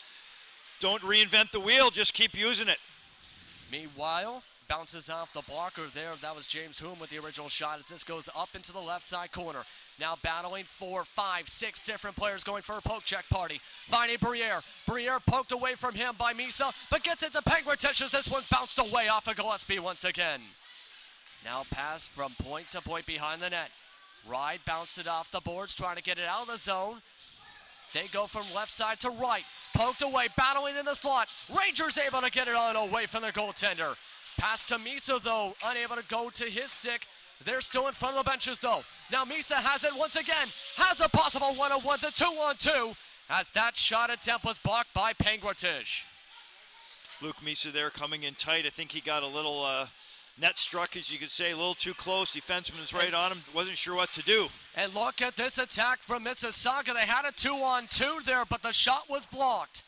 Don't reinvent the wheel, just keep using it. Meanwhile, bounces off the blocker there. That was James Hume with the original shot as this goes up into the left side corner. Now battling 4, 5, 6 different players going for a poke check party. Finding Briere. Briere poked away from him by Misa, but gets it to Pengratich as this one's bounced away off of Gillespie once again. Now pass from point to point behind the net. Ride bounced it off the boards, trying to get it out of the zone. They go from left side to right. Poked away, battling in the slot. Rangers able to get it on away from the goaltender. Pass to Misa, though, unable to go to his stick. They're still in front of the benches, though. Now Misa has it once again. Has a possible 1-on-1 to 2-on-2 as that shot attempt was blocked by Penguatish. Luke Misa there coming in tight. I think he got a little net struck, as you could say, a little too close. Defenseman was right on him. Wasn't sure what to do. And look at this attack from Mississauga. They had a 2-on-2 there, but the shot was blocked.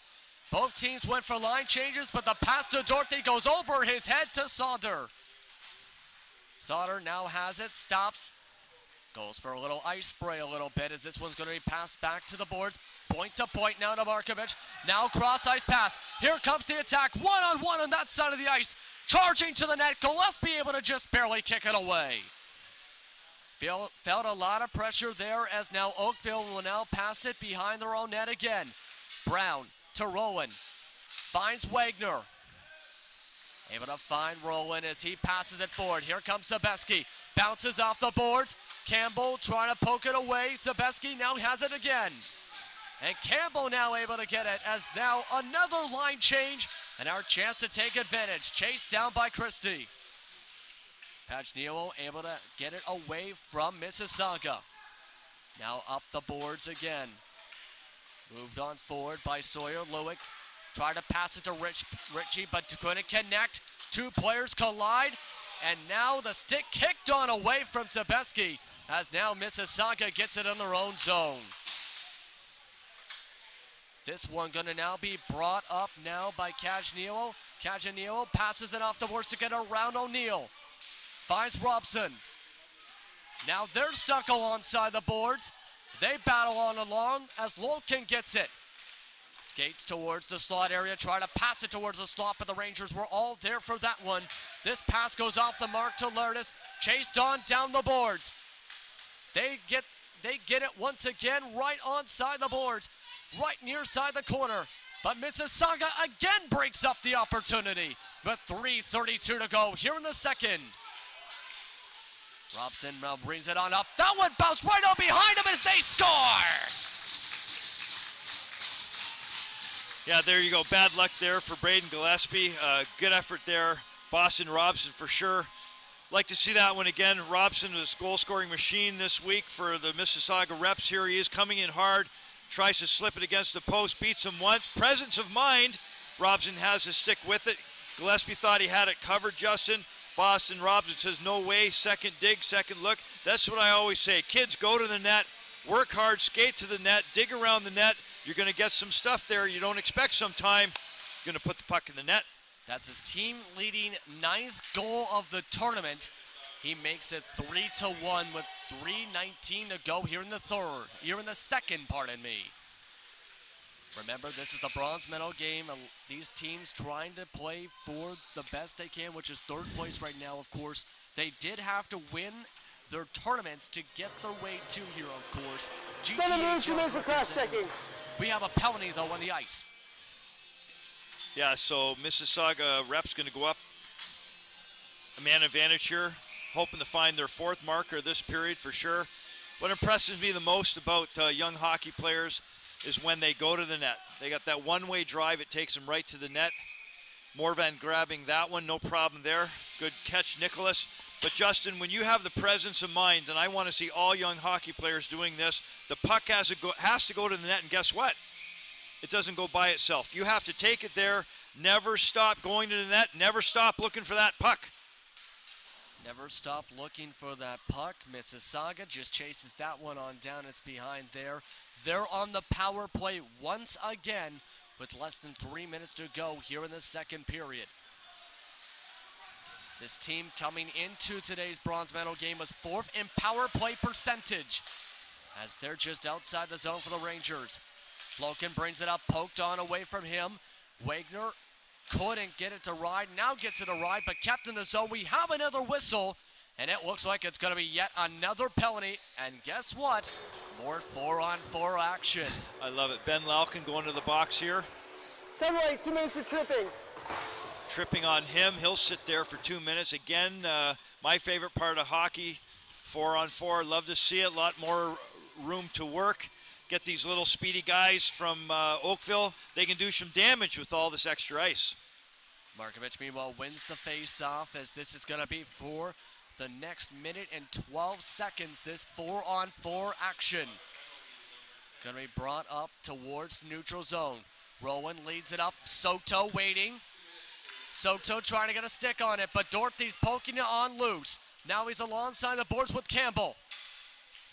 Both teams went for line changes, but the pass to Dorothy goes over his head to Sauter. Sauter now has it, stops, goes for a little ice spray a little bit as this one's going to be passed back to the boards. Point to point now to Markovic. Now cross ice pass. Here comes the attack. 1-on-1 on that side of the ice. Charging to the net. Gillespie able to just barely kick it away. Felt a lot of pressure there as now Oakville will now pass it behind their own net again. Brown to Rowan. Finds Wagner. Able to find Rowan as he passes it forward. Here comes Sebeski. Bounces off the boards. Campbell trying to poke it away. Sebeski now has it again. And Campbell now able to get it as now another line change and our chance to take advantage. Chased down by Christie. Pagniello able to get it away from Mississauga. Now up the boards again. Moved on forward by Sawyer. Lewick tried to pass it to Ritchie, but couldn't connect. Two players collide, and now the stick kicked on away from Sebeski as now Mississauga gets it in their own zone. This one going to now be brought up now by Cagniello. Cagniello passes it off the boards to get around O'Neill. Finds Robson. Now they're stuck alongside the boards. They battle on along as Lolkin gets it. Skates towards the slot area, try to pass it towards the slot, but the Rangers were all there for that one. This pass goes off the mark to Lertis, chased on down the boards. They get it once again right onside the boards, right near side the corner. But Mississauga again breaks up the opportunity. But 3:32 to go here in the second. Robson now brings it on up. That one bounced right up behind him as they score! Yeah, there you go. Bad luck there for Braden Gillespie. Good effort there. Boston Robson for sure. Like to see that one again. Robson was goal-scoring machine this week for the Mississauga Reps. Here he is coming in hard. Tries to slip it against the post. Beats him once. Presence of mind. Robson has his stick with it. Gillespie thought he had it covered, Justin. Boston Robson says, no way. Second dig, second look. That's what I always say. Kids, go to the net. Work hard. Skate to the net. Dig around the net. You're going to get some stuff there you don't expect sometime. You're going to put the puck in the net. That's his team-leading 9th goal of the tournament. He makes it 3-1 with 3:19 to go here in the second, pardon me. Remember, this is the bronze medal game. These teams trying to play for the best they can, which is third place right now, of course. They did have to win their tournaments to get their way to here, of course. 7 minutes for cross-checking. We have a penalty, though, on the ice. Yeah, so Mississauga Reps going to go up a man advantage here, hoping to find their 4th marker this period for sure. What impresses me the most about young hockey players is when they go to the net. They got that one-way drive. It takes them right to the net. Morvan grabbing that one, no problem there. Good catch, Nicholas. But Justin, when you have the presence of mind, and I want to see all young hockey players doing this, the puck has to go to the net, and guess what? It doesn't go by itself. You have to take it there, never stop going to the net, never stop looking for that puck. Never stop looking for that puck. Mississauga just chases that one on down. It's behind there. They're on the power play once again with less than 3 minutes to go here in the second period. This team coming into today's bronze medal game was 4th in power play percentage as they're just outside the zone for the Rangers. Loken brings it up, poked on away from him. Wagner couldn't get it to Ride, now gets it to Ride, but kept in the zone. We have another whistle, and it looks like it's going to be yet another penalty. And guess what? More 4-on-4 action. I love it. Ben Lalkin going to the box here. 10 white, 2 minutes for tripping. Tripping on him. He'll sit there for 2 minutes. Again, my favorite part of hockey, 4-on-4, love to see it. A lot more room to work. Get these little speedy guys from Oakville. They can do some damage with all this extra ice. Markovic, meanwhile, wins the face-off as this is going to be for the next minute and 12 seconds, this 4-on-4 action. Going to be brought up towards neutral zone. Rowan leads it up. Soto waiting. Soto trying to get a stick on it, but Dorothy's poking it on loose. Now he's alongside the boards with Campbell.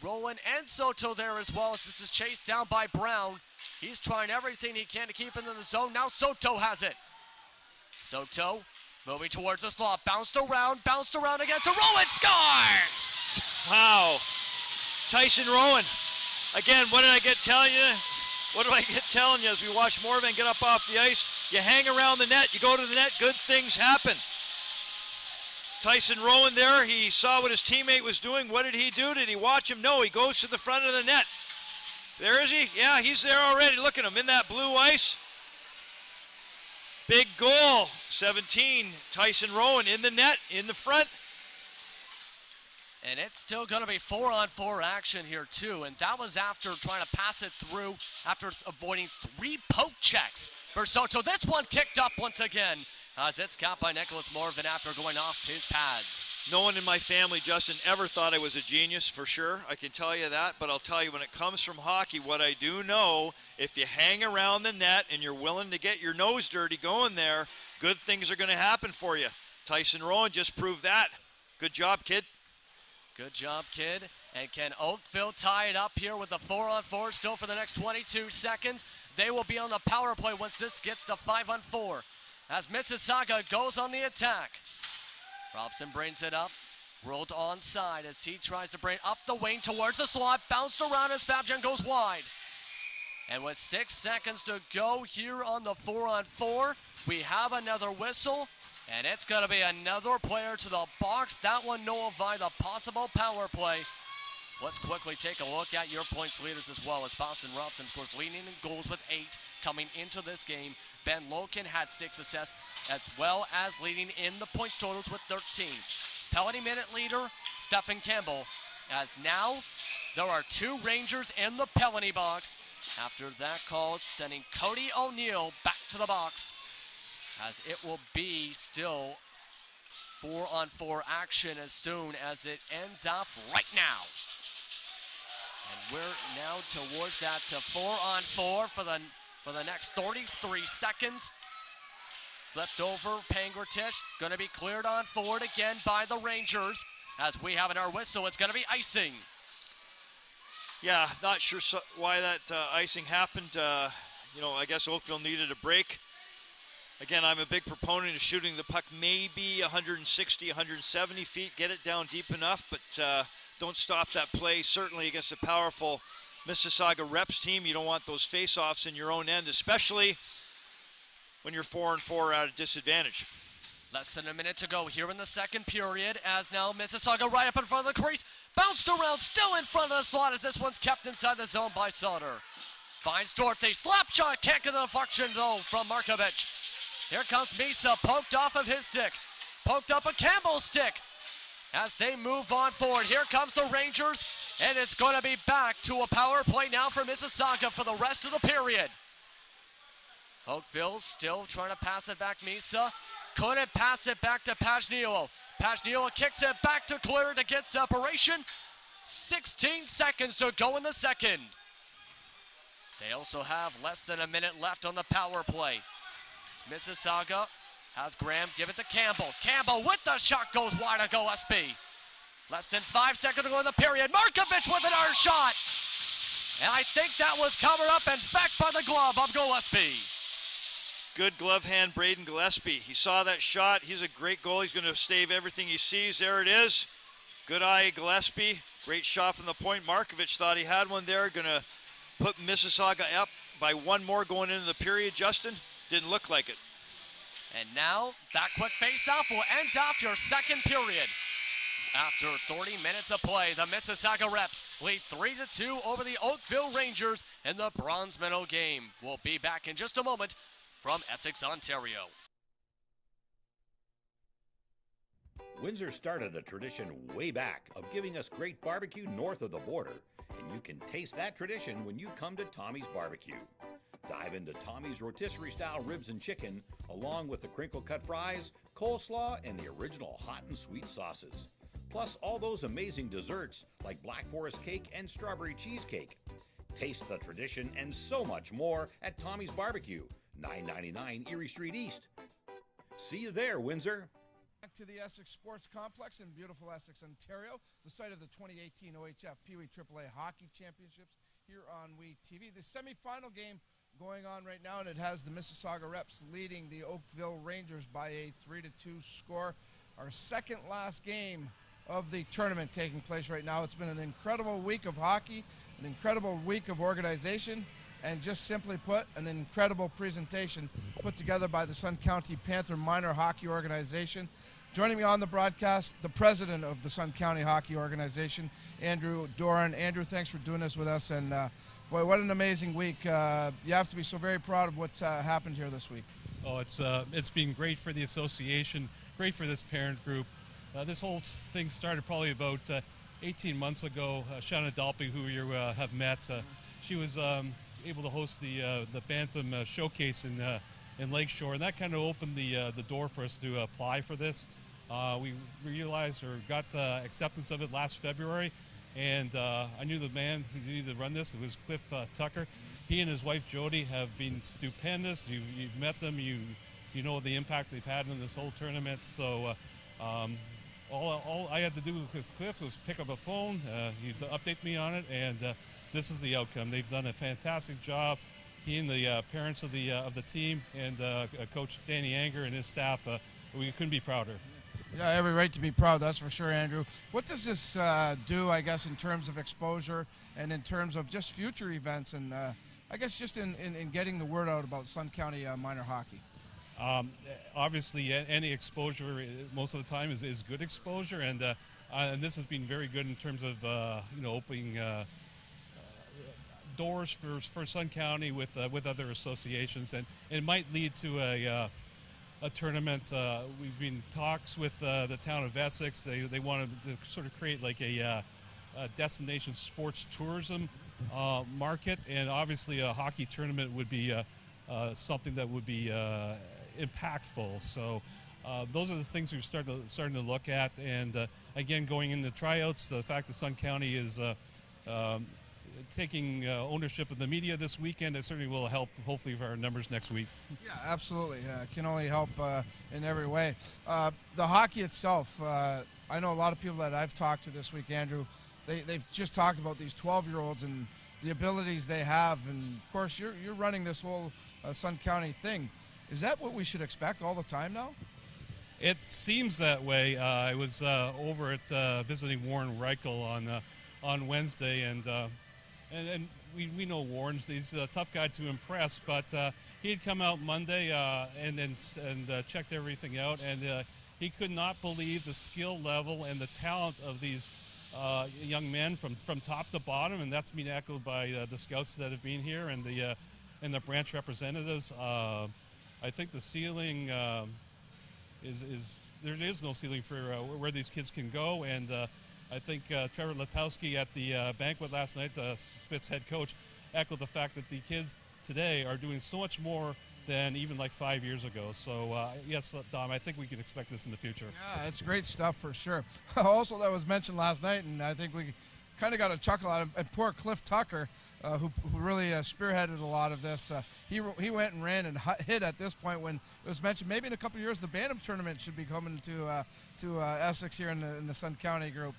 Rowan and Soto there as well as this is chased down by Brown. He's trying everything he can to keep it in the zone. Now Soto has it. Soto moving towards the slot. Bounced around again to Rowan. Scores! Wow. Tyson Rowan. Again, what did I get telling you? What do I get telling you as we watch Morvan get up off the ice? You hang around the net, you go to the net, good things happen. Tyson Rowan there, he saw what his teammate was doing. What did he do? Did he watch him? No, he goes to the front of the net. There is he? Yeah, he's there already. Look at him in that blue ice. Big goal, 17, Tyson Rowan in the net, in the front. And it's still going to be 4-on-4 action here too, and that was after trying to pass it through, after avoiding 3 poke checks for Soto. This one kicked up once again as it's caught by Nicholas Morvan after going off his pads. No one in my family, Justin, ever thought I was a genius, for sure. I can tell you that, but I'll tell you when it comes from hockey, what I do know, if you hang around the net and you're willing to get your nose dirty going there, good things are going to happen for you. Tyson Rowan just proved that. Good job, kid. Good job, kid. And can Oakville tie it up here with the 4-on-4 still for the next 22 seconds? They will be on the power play once this gets to 5-on-4. As Mississauga goes on the attack. Robson brings it up. Rolled onside as he tries to bring up the wing towards the slot. Bounced around as Fabjan goes wide. And with 6 seconds to go here on the 4-on-4, we have another whistle. And it's going to be another player to the box. That one nullified the possible power play. Let's quickly take a look at your points leaders as well as Boston Robson, of course, leading in goals with 8 coming into this game. Ben Loken had 6 assists, as well as leading in the points totals with 13. Penalty minute leader, Stephen Campbell, as now there are 2 Rangers in the penalty box. After that call, sending Cody O'Neill back to the box, as it will be still 4-on-4 action as soon as it ends up right now. And we're now towards that to 4-on-4 for the next 33 seconds. Left over, Pangratich going to be cleared on forward again by the Rangers. As we have in our whistle, it's going to be icing. Yeah, not sure why that icing happened. I guess Oakville needed a break. Again, I'm a big proponent of shooting the puck maybe 160, 170 feet, get it down deep enough, but don't stop that play. Certainly against a powerful Mississauga Reps team, you don't want those face-offs in your own end, especially when you're 4-on-4 at a disadvantage. Less than a minute to go here in the second period, as now Mississauga right up in front of the crease, bounced around, still in front of the slot as this one's kept inside the zone by Sauter. Finds Dorothy, slap shot, can't get the deflection though from Markovic. Here comes Misa, poked off of his stick, poked up a Campbell stick as they move on forward. Here comes the Rangers, and it's going to be back to a power play now for Mississauga for the rest of the period. Oakville still trying to pass it back. Misa couldn't pass it back to Pajnio. Pajnio kicks it back to Clear to get separation. 16 seconds to go in the second. They also have less than a minute left on the power play. Mississauga has Graham give it to Campbell. Campbell with the shot goes wide to Gillespie. Less than 5 seconds to go in the period. Markovic with another shot. And I think that was covered up and back by the glove of Gillespie. Good glove hand, Braden Gillespie. He saw that shot. He's a great goal. He's going to stave everything he sees. There it is. Good eye, Gillespie. Great shot from the point. Markovic thought he had one there. Going to put Mississauga up by 1 more going into the period. Justin, didn't look like it. And now that quick face-off will end off your second period. After 30 minutes of play, the Mississauga Reps lead 3-2 over the Oakville Rangers in the bronze medal game. We'll be back in just a moment from Essex, Ontario. Windsor started a tradition way back of giving us great barbecue north of the border, and you can taste that tradition when you come to Tommy's Barbecue. Dive into Tommy's rotisserie style ribs and chicken, along with the crinkle cut fries, coleslaw, and the original hot and sweet sauces. Plus all those amazing desserts like Black Forest cake and strawberry cheesecake. Taste the tradition and so much more at Tommy's Barbecue, 999 Erie Street East. See you there, Windsor. Back to the Essex Sports Complex in beautiful Essex, Ontario, the site of the 2018 OHF Pee Wee AAA Hockey Championships here on WeTV. The semifinal game going on right now, and it has the Mississauga Reps leading the Oakville Rangers by a 3-2 score. Our second last game of the tournament taking place right now. It's been an incredible week of hockey, an incredible week of organization, and just simply put, an incredible presentation put together by the Sun County Panther Minor Hockey Organization. Joining me on the broadcast, the president of the Sun County Hockey Organization, Andrew Doran. Andrew, thanks for doing this with us, and boy, what an amazing week. You have to be so very proud of what's happened here this week. Oh, it's been great for the association, great for this parent group. This whole thing started probably about 18 months ago. Shanna Dalpy, who you have met, she was able to host the Bantam Showcase in Lakeshore, and that kind of opened the door for us to apply for this. We realized or got acceptance of it last February, and I knew the man who needed to run this. It was Cliff Tucker. He and his wife Jody have been stupendous. You've met them. You know the impact they've had in this whole tournament. So all I had to do with Cliff was pick up a phone, he'd update me on it, and this is the outcome. They've done a fantastic job. He and the parents of the team and Coach Danny Anger and his staff, we couldn't be prouder. Yeah, every right to be proud, that's for sure, Andrew. What does this do, I guess, in terms of exposure and in terms of just future events and I guess just in getting the word out about Sun County minor hockey? Obviously, any exposure most of the time is good exposure, and this has been very good in terms of opening doors for Sun County with other associations, and it might lead to a tournament. We've been in talks with the town of Essex. They wanted to sort of create like a destination sports tourism market, and obviously a hockey tournament would be something that would be impactful. So those are the things we're starting to look at, and again, going into tryouts, the fact that Sun County is taking ownership of the media this weekend, it certainly will help, hopefully, for our numbers next week. Yeah, absolutely. It can only help in every way. The hockey itself, I know a lot of people that I've talked to this week, Andrew, they've just talked about these 12-year-olds and the abilities they have, and of course you're running this whole Sun County thing. Is that what we should expect all the time now? It seems that way. I was over at visiting Warren Reichel on Wednesday, and we know Warren. He's a tough guy to impress, but he had come out Monday and checked everything out, and he could not believe the skill level and the talent of these young men from top to bottom, and that's been echoed by the scouts that have been here and the branch representatives. I think the ceiling is there is no ceiling for where these kids can go, and I think Trevor Letowski at the banquet last night, Spitz head coach, echoed the fact that the kids today are doing so much more than even like 5 years ago. So yes, Dom, I think we can expect this in the future. Yeah, it's great stuff for sure. Also, that was mentioned last night, and I think we kind of got a chuckle out of, and poor Cliff Tucker, who really spearheaded a lot of this. He went and ran and hit at this point when it was mentioned maybe in a couple of years the Bantam tournament should be coming to Essex here in the Sun County group.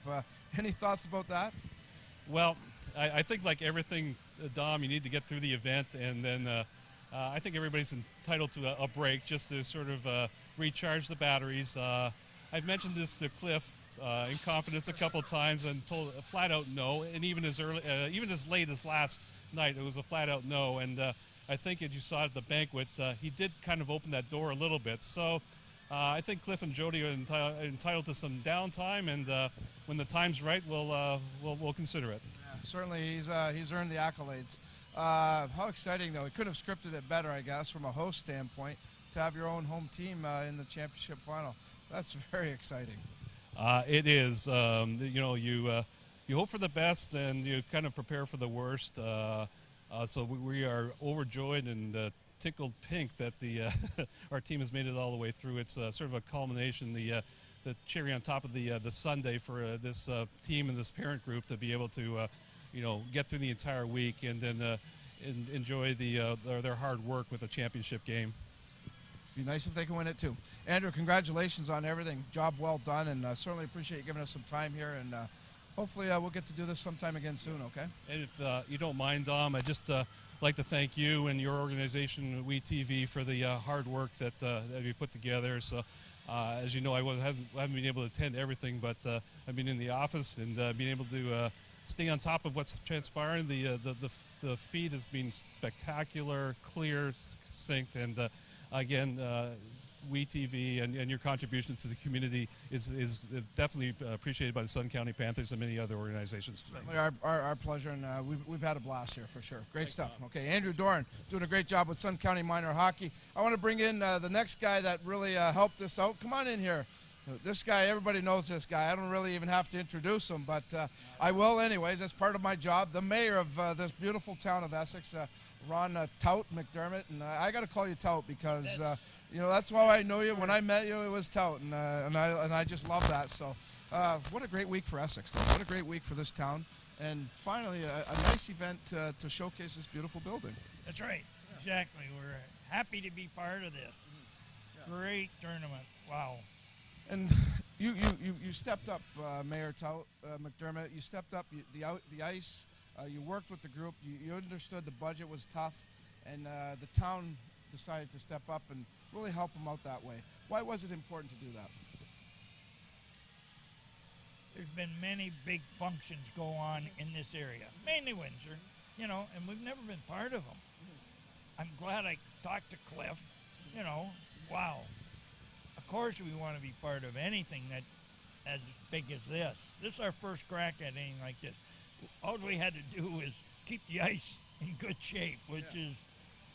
Any thoughts about that? Well, I think like everything, Dom, you need to get through the event, and then I think everybody's entitled to a break just to sort of recharge the batteries. I've mentioned this to Cliff in confidence a couple times and told a flat out no, and even as late as last night, it was a flat out no. And I think as you saw at the banquet, he did kind of open that door a little bit. So I think Cliff and Jody are entitled to some downtime, and when the time's right, we'll consider it. Yeah, certainly, he's earned the accolades. How exciting, though. He could have scripted it better, I guess, from a host standpoint, to have your own home team in the championship final. That's very exciting. It is. You hope for the best and you kind of prepare for the worst. So we are overjoyed and tickled pink that our team has made it all the way through. It's sort of a culmination, the cherry on top of the Sunday for this team and this parent group to be able to get through the entire week and then enjoy their hard work with a championship game. Be nice if they can win it too. Andrew, congratulations on everything. Job well done, and certainly appreciate you giving us some time here. And hopefully we'll get to do this sometime again soon. Okay. And if you don't mind, Dom, I just like to thank you and your organization, WeTV, for the hard work that you've put together. So, as you know, I haven't been able to attend everything, but I've been in the office and been able to stay on top of what's transpiring. The feed has been spectacular, clear, succinct, and again, WeTV and your contribution to the community is definitely appreciated by the Sun County Panthers and many other organizations. Our pleasure, and we've had a blast here for sure. Great stuff. Okay, Andrew Doran doing a great job with Sun County Minor Hockey. I want to bring in the next guy that really helped us out. Come on in here. This guy, everybody knows this guy. I don't really even have to introduce him, but I will anyways. That's part of my job. The mayor of this beautiful town of Essex, Ron Tout McDermott, and I got to call you Tout because that's why I know you. When I met you, it was Tout, and I just love that. So, what a great week for Essex! Though. What a great week for this town, and finally a nice event to showcase this beautiful building. That's right, exactly. We're happy to be part of this. Great tournament. Wow. And you stepped up, Mayor Tout McDermott. You stepped up the ice. You worked with the group. You understood the budget was tough, and the town decided to step up and really help them out that way. Why was it important to do that? There's been many big functions go on in this area, mainly Windsor, and we've never been part of them. I'm glad I talked to Cliff. Wow. Of course we want to be part of anything that as big as this. This is our first crack at anything like this. All we had to do is keep the ice in good shape, which is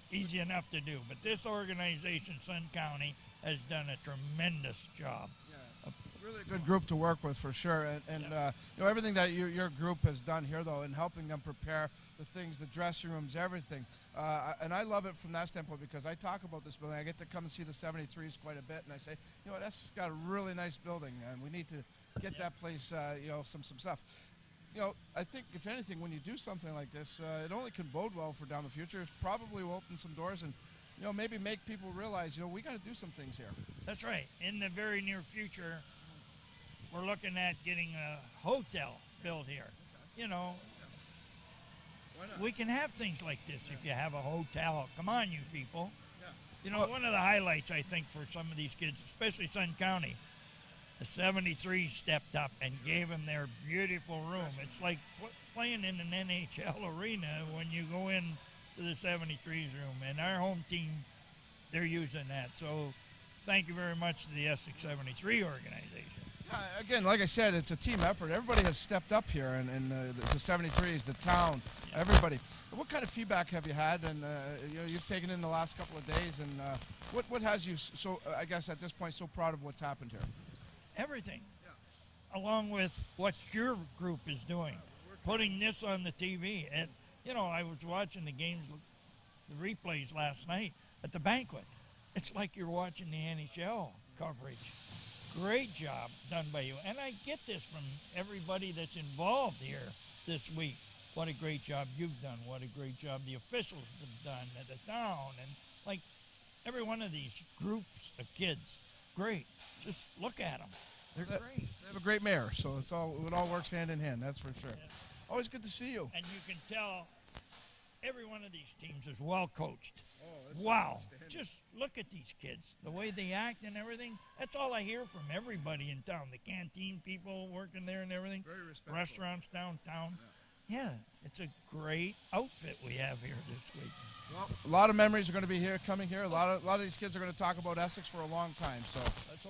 easy enough to do. But this organization, Sun County, has done a tremendous job. Really a good group to work with for sure, and everything that your group has done here though in helping them prepare the things, the dressing rooms, everything, and I love it from that standpoint because I talk about this building. I get to come and see the 73s quite a bit, and I say, that's got a really nice building, and we need to get that place, some stuff. I think if anything, when you do something like this, it only can bode well for down the future. It probably will open some doors and maybe make people realize we got to do some things here. That's right. In the very near future, we're looking at getting a hotel built here. Okay. Why not? We can have things like this if you have a hotel. Come on, you people. Yeah. One of the highlights, I think, for some of these kids, especially Sun County, the 73 stepped up and gave them their beautiful room. It's like playing in an NHL arena when you go in to the 73's room. And our home team, they're using that. So thank you very much to the Essex 73 organization. Again, like I said, it's a team effort. Everybody has stepped up here, and the 73s, the town, everybody. What kind of feedback have you had? And you've taken in the last couple of days, and what has you so? I guess at this point, so proud of what's happened here. Everything, along with what your group is doing, putting this on the TV. And I was watching the games, the replays last night at the banquet. It's like you're watching the NHL coverage. Great job done by you. And I get this from everybody that's involved here this week. What a great job you've done. What a great job the officials have done at the town. And every one of these groups of kids, great. Just look at them. They're great. They have a great mayor, so it all works hand in hand, that's for sure. Yeah. Always good to see you. And you can tell every one of these teams is well coached. Wow. Just look at these kids, the way they act and everything. That's all I hear from everybody in town. The canteen people working there and everything. Very respectful. Restaurants downtown. Yeah, it's a great outfit we have here this week. Well, a lot of memories are going to be coming here. A lot of these kids are going to talk about Essex for a long time, so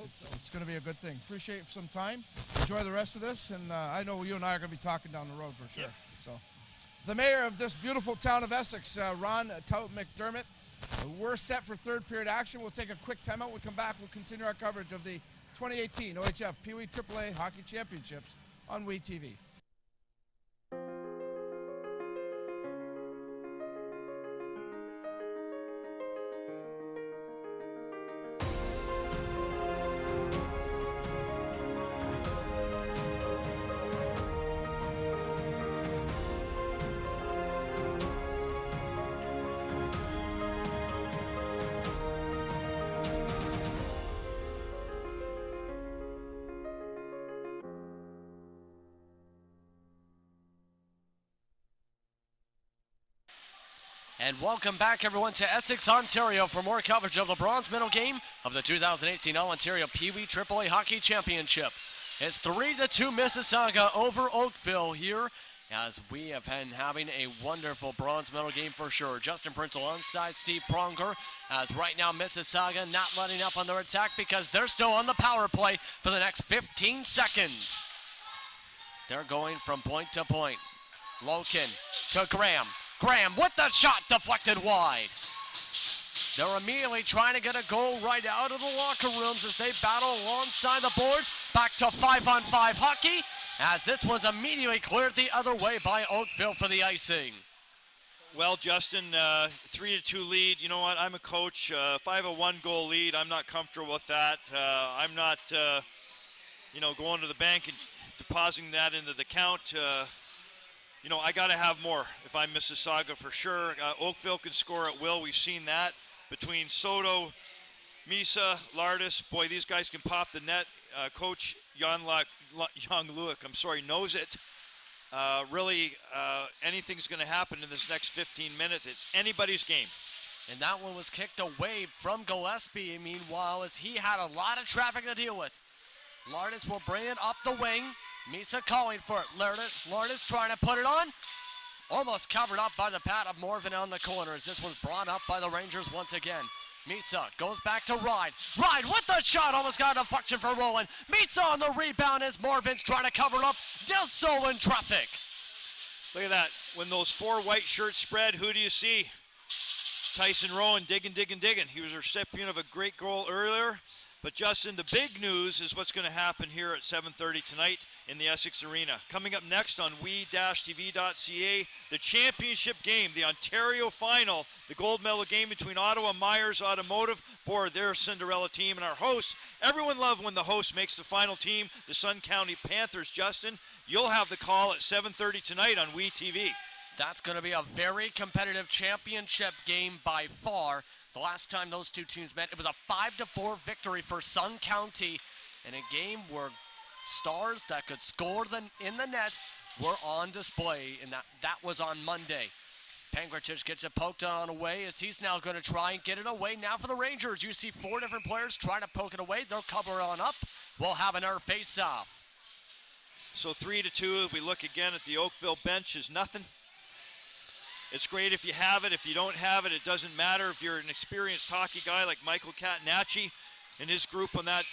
it's going to be a good thing. Appreciate some time. Enjoy the rest of this, and I know you and I are going to be talking down the road for sure. Yep. So, the mayor of this beautiful town of Essex, Ron Tout McDermott. We're set for third period action. We'll take a quick timeout. We'll come back. We'll continue our coverage of the 2018 OHF Pee Wee AAA Hockey Championships on WeTV. And welcome back, everyone, to Essex, Ontario for more coverage of the bronze medal game of the 2018 All-Ontario Pee Wee AAA Hockey Championship. It's 3-2 Mississauga over Oakville here, as we have been having a wonderful bronze medal game for sure. Justin Prinzel onside Steve Pronger, as right now Mississauga not letting up on their attack because they're still on the power play for the next 15 seconds. They're going from point to point. Loken to Graham. Graham with the shot deflected wide. They're immediately trying to get a goal right out of the locker rooms as they battle alongside the boards. Back to 5-on-5 hockey, as this one's immediately cleared the other way by Oakville for the icing. Well, Justin, 3-2 lead. You know what? I'm a coach. 5-1 goal lead. I'm not comfortable with that. I'm not, going to the bank and depositing that into the count. I got to have more if I'm Mississauga for sure. Oakville can score at will. We've seen that between Soto, Misa, Lardis. Boy, these guys can pop the net. Coach Young-Luik, knows it. Really, anything's going to happen in this next 15 minutes. It's anybody's game. And that one was kicked away from Gillespie, meanwhile, as he had a lot of traffic to deal with. Lardis will bring it up the wing. Misa calling for it. Lardis trying to put it on. Almost covered up by the pad of Morvan on the corner as this was brought up by the Rangers once again. Misa goes back to Ride. Ride with the shot. Almost got a deflection for Rowan. Misa on the rebound as Morvan's trying to cover up. Does so in traffic. Look at that. When those four white shirts spread, who do you see? Tyson Rowan digging. He was a recipient of a great goal earlier. But Justin, the big news is what's going to happen here at 7:30 tonight in the Essex Arena. Coming up next on we-tv.ca, the championship game, the Ontario final, the gold medal game between Ottawa Myers Automotive, board their Cinderella team, and our hosts. Everyone loves when the host makes the final team, the Sun County Panthers. Justin, you'll have the call at 7:30 tonight on WeTV. That's going to be a very competitive championship game by far. The last time those two teams met, it was a 5-4 victory for Sun County in a game where stars that could score in the net were on display, and that was on Monday. Pankrotich gets it poked on away as he's now going to try and get it away. Now for the Rangers, you see four different players trying to poke it away. They'll cover on up. We'll have another face-off. So 3-2, if we look again at the Oakville bench, is nothing. It's great if you have it. If you don't have it, it doesn't matter. If you're an experienced hockey guy like Michael Catanacci and his group on that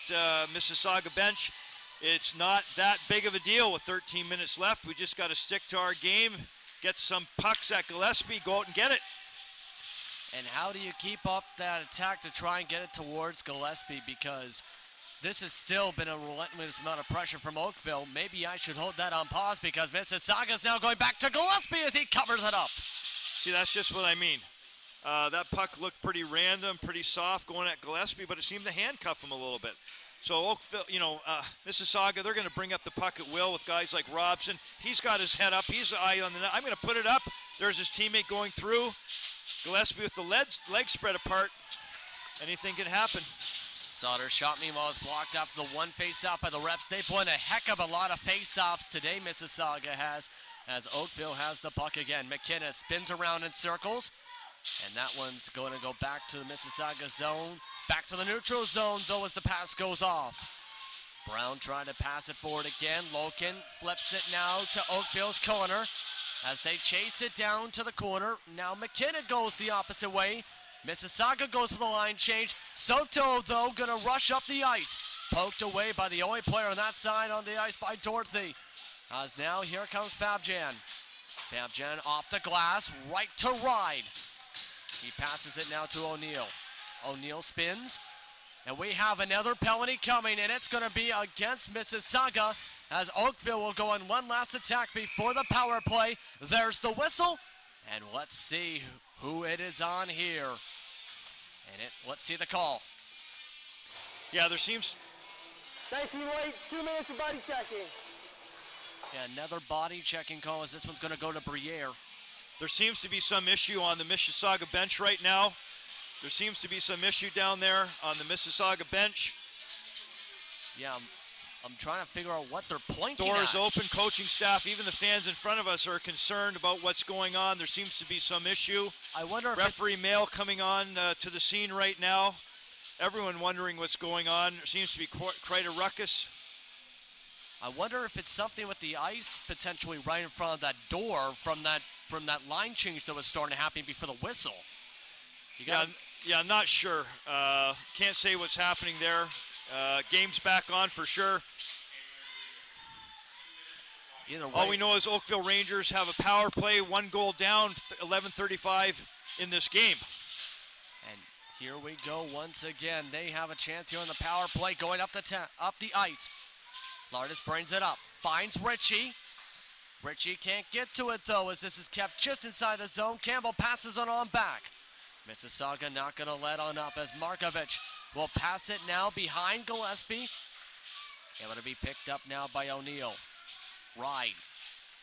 Mississauga bench, it's not that big of a deal with 13 minutes left. We just got to stick to our game, get some pucks at Gillespie, go out and get it. And how do you keep up that attack to try and get it towards Gillespie? Because this has still been a relentless amount of pressure from Oakville. Maybe I should hold that on pause because Mississauga's now going back to Gillespie as he covers it up. See, that's just what I mean. That puck looked pretty random, pretty soft going at Gillespie, but it seemed to handcuff him a little bit. So Oakville, Mississauga, they're going to bring up the puck at will with guys like Robson. He's got his head up. He's eye on the net. I'm going to put it up. There's his teammate going through. Gillespie with the legs spread apart. Anything can happen. Sauter's shot, meanwhile, is blocked after the one face-off by the Reps. They've won a heck of a lot of face-offs today, Mississauga has, as Oakville has the puck again. McKenna spins around in circles, and that one's going to go back to the Mississauga zone. Back to the neutral zone, though, as the pass goes off. Brown trying to pass it forward again. Loken flips it now to Oakville's corner as they chase it down to the corner. Now McKenna goes the opposite way. Mississauga goes for the line change. Soto, though, going to rush up the ice. Poked away by the only player on that side on the ice by Dorothy. As now here comes Fabjan. Fabjan off the glass, right to Ride. He passes it now to O'Neill. O'Neill spins, And we have another penalty coming, and it's going to be against Mississauga as Oakville will go on one last attack before the power play. There's the whistle, and let's see who it is on here. Let's see the call. Yeah, there seems... 19 late, 2 minutes for body checking. Yeah, another body checking call as this one's going to go to Briere. There seems to be some issue on the Mississauga bench right now. There seems to be some issue down there on the Mississauga bench. Yeah, I'm trying to figure out what they're pointing at. Doors open, coaching staff, even the fans in front of us are concerned about what's going on. There seems to be some issue. I wonder if referee Mail coming on to the scene right now. Everyone wondering what's going on. There seems to be quite a ruckus. I wonder if it's something with the ice potentially right in front of that door from that line change that was starting to happen before the whistle. Yeah, I'm not sure. Can't say what's happening there. Game's back on for sure. Either way. All we know is Oakville Rangers have a power play, 1 goal down, 11:35 in this game. And here we go once again. They have a chance here on the power play going up the ice. Lardis brings it up, finds Ritchie. Ritchie can't get to it though as this is kept just inside the zone. Campbell passes it on back. Mississauga not going to let on up as Markovich will pass it now behind Gillespie. Able to be picked up now by O'Neill. Ride.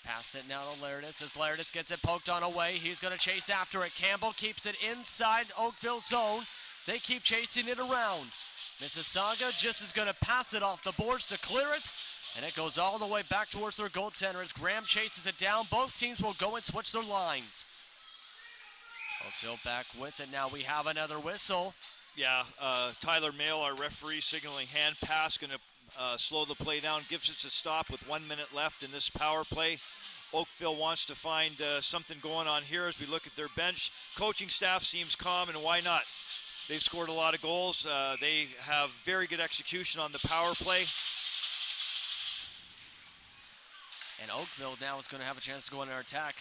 Passed it now to Lairdis as Lairdis gets it poked on away. He's going to chase after it. Campbell keeps it inside Oakville zone. They keep chasing it around. Mississauga just is going to pass it off the boards to clear it. And it goes all the way back towards their goaltender as Graham chases it down. Both teams will go and switch their lines. Oakville back with it. Now we have another whistle. Yeah, Tyler Mail, our referee, signaling hand pass, going to slow the play down. Gives it a stop with 1 minute left in this power play. Oakville wants to find something going on here as we look at their bench. Coaching staff seems calm, and why not? They've scored a lot of goals. They have very good execution on the power play. And Oakville now is going to have a chance to go on our attack.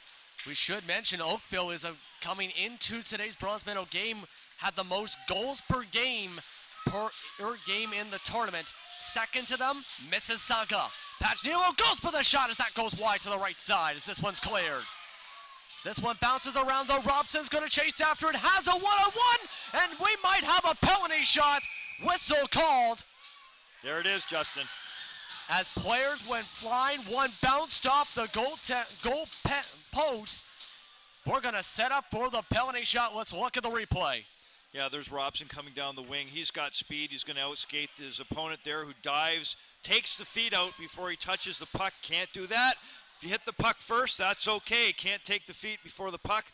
We should mention Oakville is coming into today's bronze medal game, had the most goals per game in the tournament. Second to them, Mississauga. Pagniello goes for the shot as that goes wide to the right side as this one's cleared. This one bounces around though. Robson's going to chase after it, has a one-on-one, and we might have a penalty shot. Whistle called. There it is, Justin. As players went flying, one bounced off the goal post. We're going to set up for the penalty shot. Let's look at the replay. Yeah, there's Robson coming down the wing. He's got speed. He's going to outskate his opponent there who dives, takes the feet out before he touches the puck. Can't do that. If you hit the puck first, that's okay. Can't take the feet before the puck.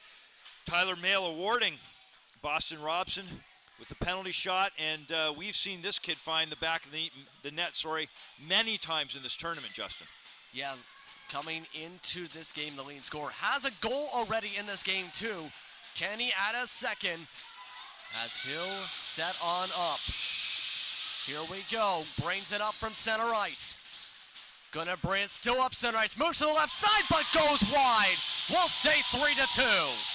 Tyler Mail awarding Boston Robson with the penalty shot, and we've seen this kid find the back of the net, many times in this tournament, Justin. Yeah, coming into this game, the leading scorer has a goal already in this game too. Can he add a second as he'll set on up? Here we go, brings it up from center ice. Gonna bring it still up center ice, moves to the left side, but goes wide. We'll stay 3-2.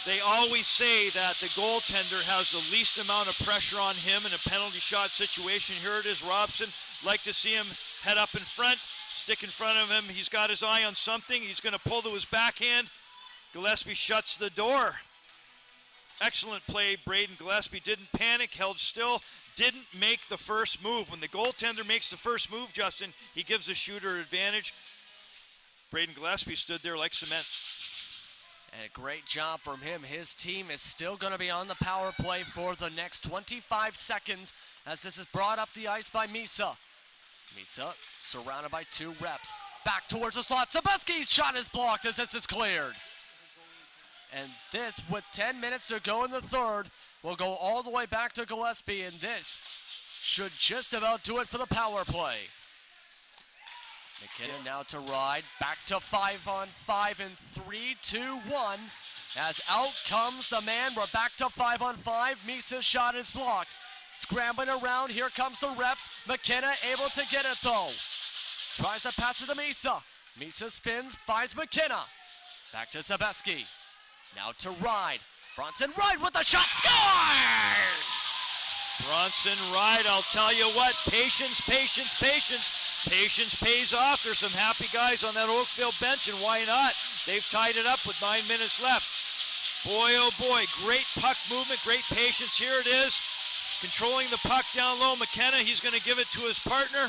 They always say that the goaltender has the least amount of pressure on him in a penalty shot situation. Here it is, Robson. Like to see him head up in front, stick in front of him. He's got his eye on something. He's going to pull to his backhand. Gillespie shuts the door. Excellent play. Braden Gillespie didn't panic, held still, didn't make the first move. When the goaltender makes the first move, Justin, he gives the shooter advantage. Braden Gillespie stood there like cement. And a great job from him. His team is still going to be on the power play for the next 25 seconds as this is brought up the ice by Misa. Misa surrounded by 2 reps. Back towards the slot. Sebeski's shot is blocked as this is cleared. And this, with 10 minutes to go in the third, will go all the way back to Gillespie, and this should just about do it for the power play. McKinnon now to Ride, back to 5-on-5 in 3, 2, 1. As out comes the man, we're back to 5-on-5. Misa's shot is blocked. Scrambling around, here comes the reps. McKenna able to get it though. Tries to pass it to Misa. Misa spins, finds McKenna. Back to Sebeski. Now to Ride. Bronson Ride with the shot, scores! Bronson Ride, I'll tell you what, patience, patience, patience. Patience pays off. There's some happy guys on that Oakville bench, and why not? They've tied it up with 9 minutes left. Boy, oh boy, great puck movement, great patience. Here it is, controlling the puck down low. McKenna, he's going to give it to his partner.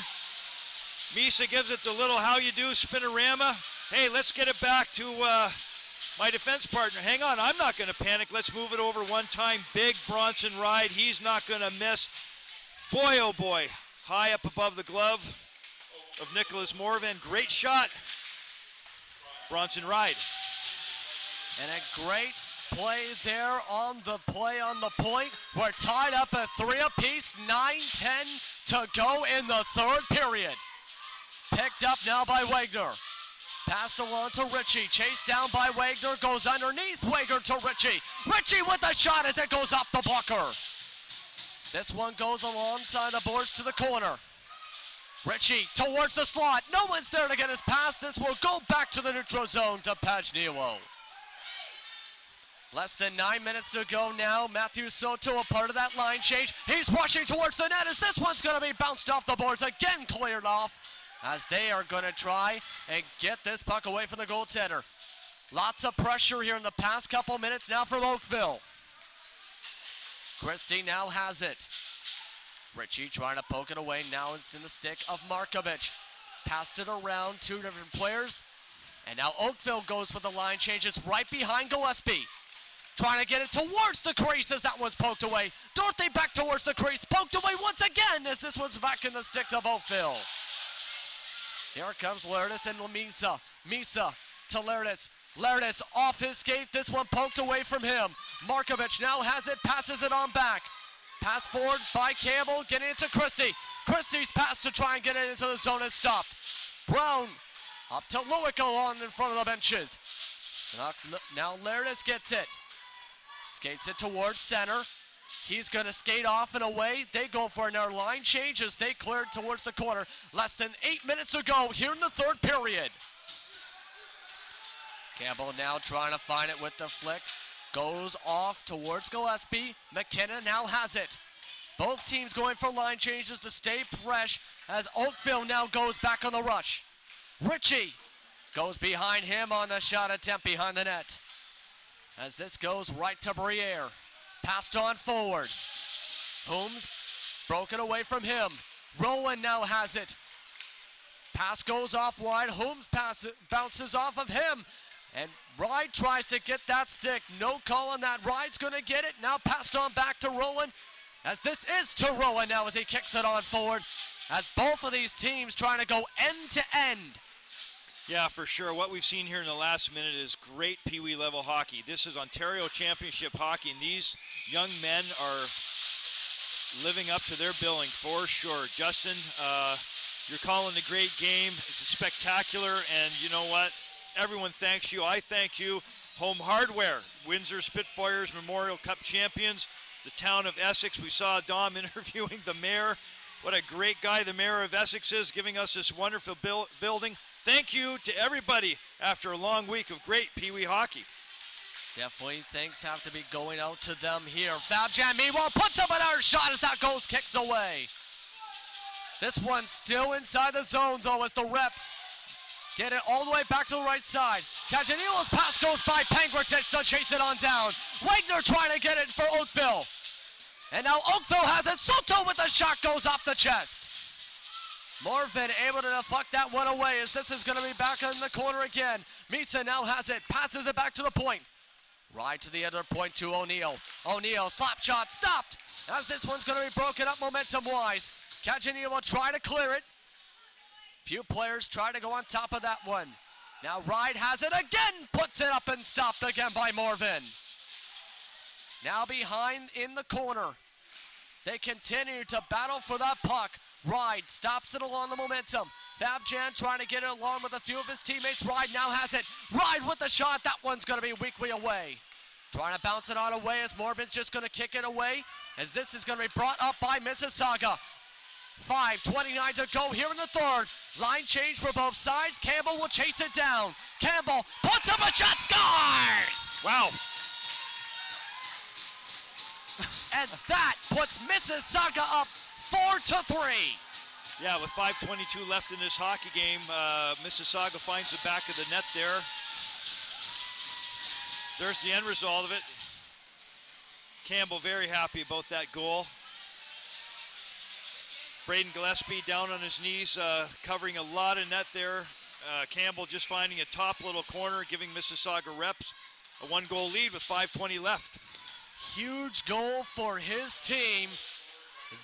Misa gives it to little how you do, spinorama. Hey, let's get it back to my defense partner. Hang on, I'm not going to panic. Let's move it over one time. Big Bronson Ride, he's not going to miss. Boy, oh boy, high up above the glove of Nicholas Morvan. Great shot, Bronson Ride. And a great play there on the play on the point. We're tied up at 3 apiece, 9-10 to go in the third period. Picked up now by Wagner. Passed along to Ritchie. Chased down by Wagner. Goes underneath Wagner to Ritchie. Ritchie with the shot as it goes off the blocker. This one goes alongside the boards to the corner. Ritchie towards the slot. No one's there to get his pass. This will go back to the neutral zone to Pajniwo. Less than 9 minutes to go now. Matthew Soto, a part of that line change. He's rushing towards the net as this one's going to be bounced off the boards. Again cleared off as they are going to try and get this puck away from the goaltender. Lots of pressure here in the past couple minutes now from Oakville. Christie now has it. Ritchie trying to poke it away. Now it's in the stick of Markovic. Passed it around, 2 different players. And now Oakville goes for the line change. It's right behind Gillespie. Trying to get it towards the crease as that one's poked away. Dorothy back towards the crease. Poked away once again as this one's back in the sticks of Oakville. Here comes Lertis and Misa. Misa to Lertis. Lertis off his skate. This one poked away from him. Markovic now has it. Passes it on back. Pass forward by Campbell. Getting it to Christie. Christie's pass to try and get it into the zone is stopped. Brown up to Lewick on in front of the benches. Now Lertis gets it. Skates it towards center. He's going to skate off and away. They go for another line change as they clear towards the corner. Less than 8 minutes to go here in the third period. Campbell now trying to find it with the flick. Goes off towards Gillespie. McKenna now has it. Both teams going for line changes to stay fresh as Oakville now goes back on the rush. Ritchie goes behind him on the shot attempt behind the net. As this goes right to Briere. Passed on forward. Holmes broken away from him. Rowan now has it. Pass goes off wide. Holmes bounces off of him. And Ride tries to get that stick. No call on that. Ride's going to get it. Now passed on back to Rowan. As this is to Rowan now as he kicks it on forward. As both of these teams trying to go end to end. Yeah, for sure. What we've seen here in the last minute is great Pee Wee level hockey. This is Ontario Championship hockey, and these young men are living up to their billing for sure. Justin, you're calling a great game. It's spectacular, and you know what? Everyone thanks you. I thank you. Home Hardware, Windsor Spitfires Memorial Cup champions, the town of Essex. We saw Dom interviewing the mayor. What a great guy the mayor of Essex is, giving us this wonderful building. Thank you to everybody after a long week of great Pee Wee hockey. Definitely thanks have to be going out to them here. Fabjan meanwhile puts up another shot as that goes kicks away. This one's still inside the zone though as the reps get it all the way back to the right side. Cajanilo's pass goes by Pangratich to chase it on down. Wagner trying to get it for Oakville. And now Oakville has it. Soto with the shot goes off the chest. Morvan able to deflect that one away as this is going to be back in the corner again. Misa now has it, passes it back to the point. Right to the other point to O'Neill. O'Neill, slap shot, stopped. As this one's going to be broken up momentum-wise. Cajaniel will try to clear it. Few players try to go on top of that one. Now Ride has it again, puts it up and stopped again by Morvan. Now behind in the corner. They continue to battle for that puck. Ride stops it along the momentum. Fabjan trying to get it along with a few of his teammates. Ride now has it. Ride with the shot. That one's going to be weakly away. Trying to bounce it on away as Morban's just going to kick it away. As this is going to be brought up by Mississauga. 5:29 to go here in the third. Line change for both sides. Campbell will chase it down. Campbell puts up a shot, scores! Wow. and that puts Mississauga up 4-3. Yeah, with 5:22 left in this hockey game, Mississauga finds the back of the net there. There's the end result of it. Campbell very happy about that goal. Braden Gillespie down on his knees, covering a lot of net there. Campbell just finding a top little corner, giving Mississauga reps a 1-goal lead with 5:20 left. Huge goal for his team.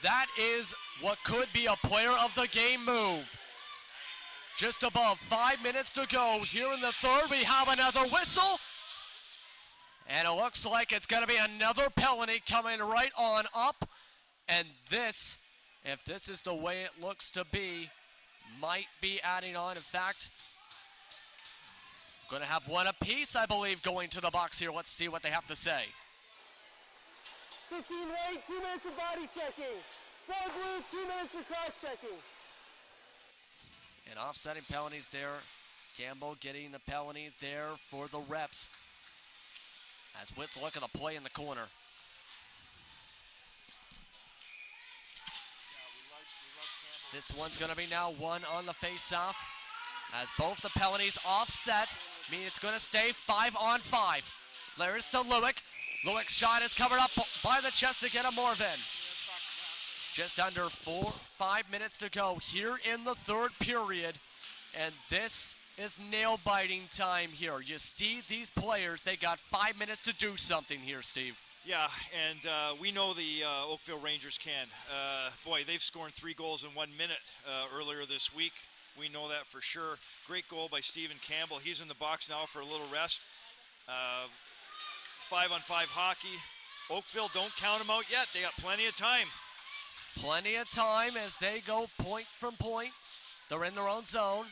That is what could be a player of the game move. Just above 5 minutes to go here in the third. We have another whistle. And it looks like it's going to be another penalty coming right on up. And this, if this is the way it looks to be, might be adding on. In fact, going to have one apiece, I believe, going to the box here. Let's see what they have to say. 15 white, 2 minutes for body checking. 4 blue, 2 minutes for cross-checking. And offsetting penalties there. Campbell getting the penalty there for the reps. As Witt's looking to play in the corner. This one's going to be now 1 on the face-off. As both the penalties offset, mean it's going to stay 5 on 5. There's to Lewick. Lewick's shot is covered up by the chest to get a Morvan. Just under 5 minutes to go here in the third period. And this is nail-biting time here. You see these players, they got 5 minutes to do something here, Steve. Yeah, and we know the Oakville Rangers can. Boy, they've scored 3 goals in 1 minute earlier this week. We know that for sure. Great goal by Stephen Campbell. He's in the box now for a little rest. 5-on-5 hockey. Oakville, don't count them out yet. They got plenty of time. Plenty of time as they go point from point. They're in their own zone.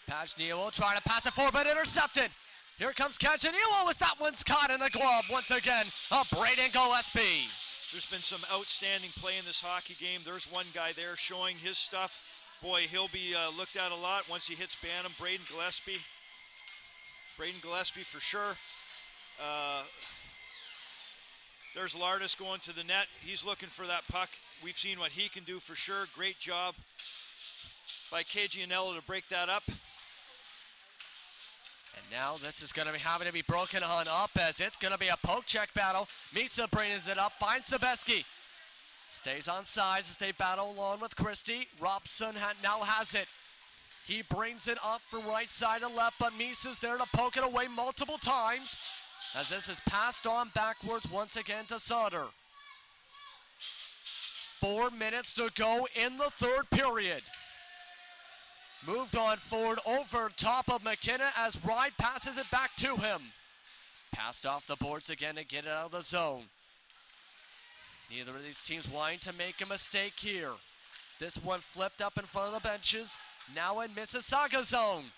Pajniewicz trying to pass it forward, but intercepted. Here comes Pajniewicz as that one's caught in the glove once again. Braden Gillespie. There's been some outstanding play in this hockey game. There's one guy there showing his stuff. Boy, he'll be looked at a lot once he hits Bantam. Braden Gillespie. Braden Gillespie for sure. There's Lardis going to the net. He's looking for that puck. We've seen what he can do for sure. Great job by Cagianello to break that up. And now this is going to be having to be broken on up as it's going to be a poke check battle. Misa brings it up, finds Sebeski. Stays on sides as they battle along with Christie. Robson now has it. He brings it up from right side to left, but Misa's there to poke it away multiple times as this is passed on backwards once again to Sauter. 4 minutes to go in the third period. Moved on forward over top of McKenna as Ride passes it back to him. Passed off the boards again to get it out of the zone. Neither of these teams wanting to make a mistake here. This one flipped up in front of the benches. Now in Mississauga zone.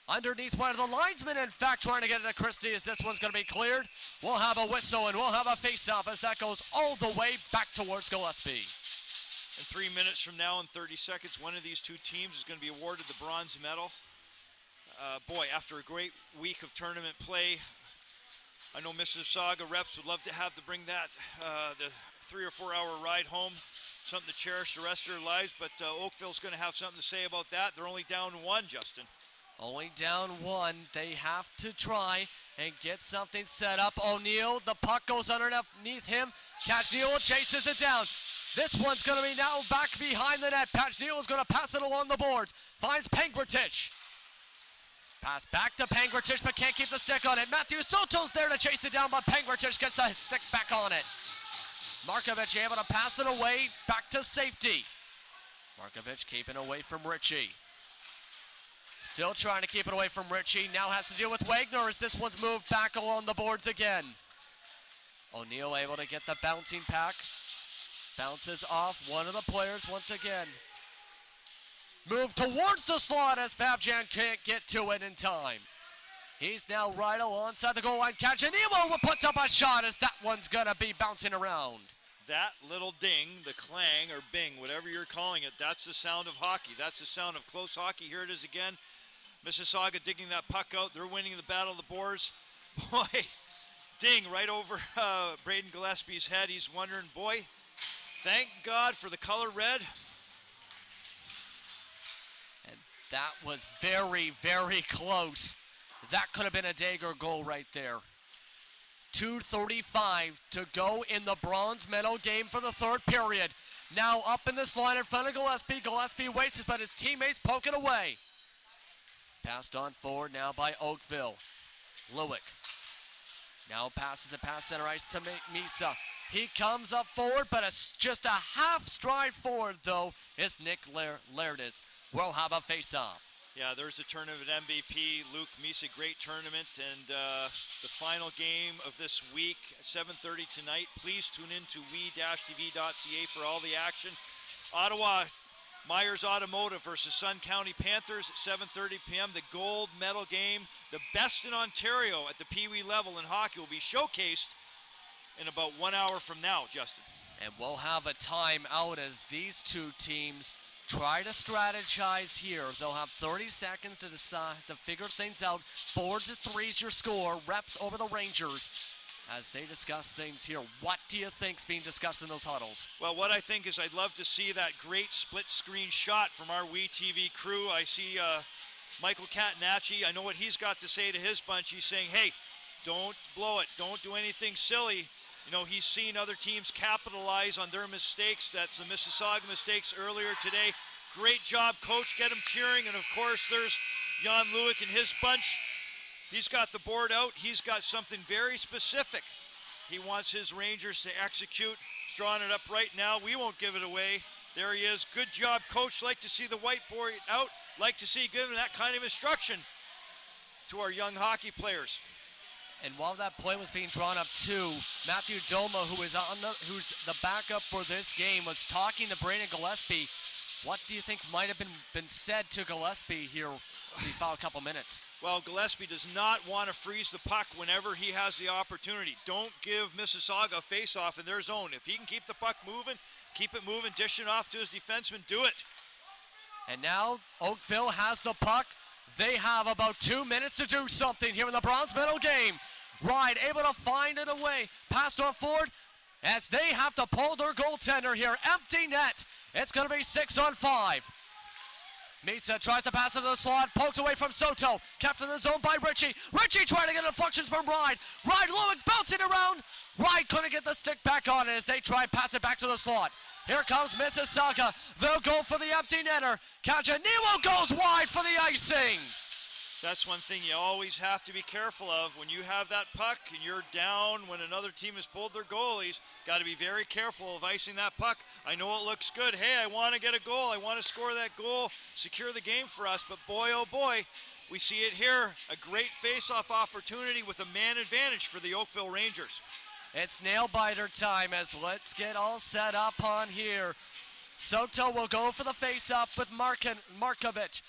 Underneath one of the linesmen, in fact, trying to get it to Christie as this one's going to be cleared. We'll have a whistle and we'll have a face-off as that goes all the way back towards Gillespie. In 3 minutes from now and 30 seconds, one of these two teams is going to be awarded the bronze medal. Boy, after a great week of tournament play, I know Mississauga reps would love to have to bring that, the 3 or 4 hour ride home, something to cherish the rest of their lives, but Oakville's going to have something to say about that. They're only down 1, Justin. Only down 1. They have to try and get something set up. O'Neill, the puck goes underneath him. Pajniewicz chases it down. This one's going to be now back behind the net. Pajniewicz is going to pass it along the boards. Finds Pangratich. Pass back to Pangratich, but can't keep the stick on it. Matthew Soto's there to chase it down, but Pangratich gets the stick back on it. Markovic able to pass it away back to safety. Markovic keeping away from Ritchie. Still trying to keep it away from Ritchie. Now has to deal with Wagner as this one's moved back along the boards again. O'Neill able to get the bouncing pack. Bounces off one of the players once again. Move towards the slot as Fabjan can't get to it in time. He's now right alongside the goal line. Cajanimo puts up a shot as that one's gonna be bouncing around. That little ding, the clang or bing, whatever you're calling it, that's the sound of hockey. That's the sound of close hockey. Here it is again. Mississauga digging that puck out. They're winning the battle of the boards. Boy, ding right over Braden Gillespie's head. He's wondering, boy, thank God for the color red. And that was very, very close. That could have been a dagger goal right there. 2:35 to go in the bronze medal game for the third period. Now up in this line in front of Gillespie. Gillespie waits, but his teammates poke it away. Passed on forward now by Oakville. Lewick now passes it past center ice to Misa. He comes up forward, but just a half stride forward, though, is Nick Lairdes. We'll have a face-off. Yeah, there's a tournament MVP. Luke Misa, great tournament. And the final game of this week, 7:30 tonight. Please tune in to we-tv.ca for all the action. Ottawa, Myers Automotive versus Sun County Panthers at 7:30 p.m. The gold medal game. The best in Ontario at the Pee Wee level in hockey will be showcased in about 1 hour from now, Justin. And we'll have a timeout as these two teams try to strategize here. They'll have 30 seconds to decide to figure things out. 4-3 is your score. Reps over the Rangers as they discuss things here. What do you think's being discussed in those huddles? Well, what I think is I'd love to see that great split screen shot from our WeTV crew. I see Michael Catanacci. I know what he's got to say to his bunch. He's saying, hey, don't blow it. Don't do anything silly. You know, he's seen other teams capitalize on their mistakes. That's the Mississauga mistakes earlier today. Great job, coach. Get him cheering. And, of course, there's Jan Lewick and his bunch. He's got the board out. He's got something very specific he wants his Rangers to execute. He's drawing it up right now. We won't give it away. There he is. Good job, coach. Like to see the whiteboard out. Like to see given that kind of instruction to our young hockey players. And while that play was being drawn up too, Matthew Doma, who's the backup for this game, was talking to Braden Gillespie. What do you think might have been said to Gillespie here these final couple minutes? Well, Gillespie does not want to freeze the puck whenever he has the opportunity. Don't give Mississauga a face-off in their zone. If he can keep the puck moving, keep it moving, dish it off to his defenseman, do it. And now Oakville has the puck. They have about 2 minutes to do something here in the bronze medal game. Ride able to find it away. Passed on forward as they have to pull their goaltender here. Empty net. It's going to be 6-on-5. Misa tries to pass it to the slot. Poked away from Soto. Kept in the zone by Ritchie. Ritchie trying to get deflections from Ride. Ride Lewick bouncing around. Ride couldn't get the stick back on it as they try to pass it back to the slot. Here comes Mississauga. They'll go for the empty netter. Cajaniwo goes wide for the icing. That's one thing you always have to be careful of. When you have that puck and you're down when another team has pulled their goalies, got to be very careful of icing that puck. I know it looks good. Hey, I want to get a goal. I want to score that goal, secure the game for us. But boy, oh boy, we see it here. A great face-off opportunity with a man advantage for the Oakville Rangers. It's nail-biter time as let's get all set up on here. Soto will go for the face-off with Markovic.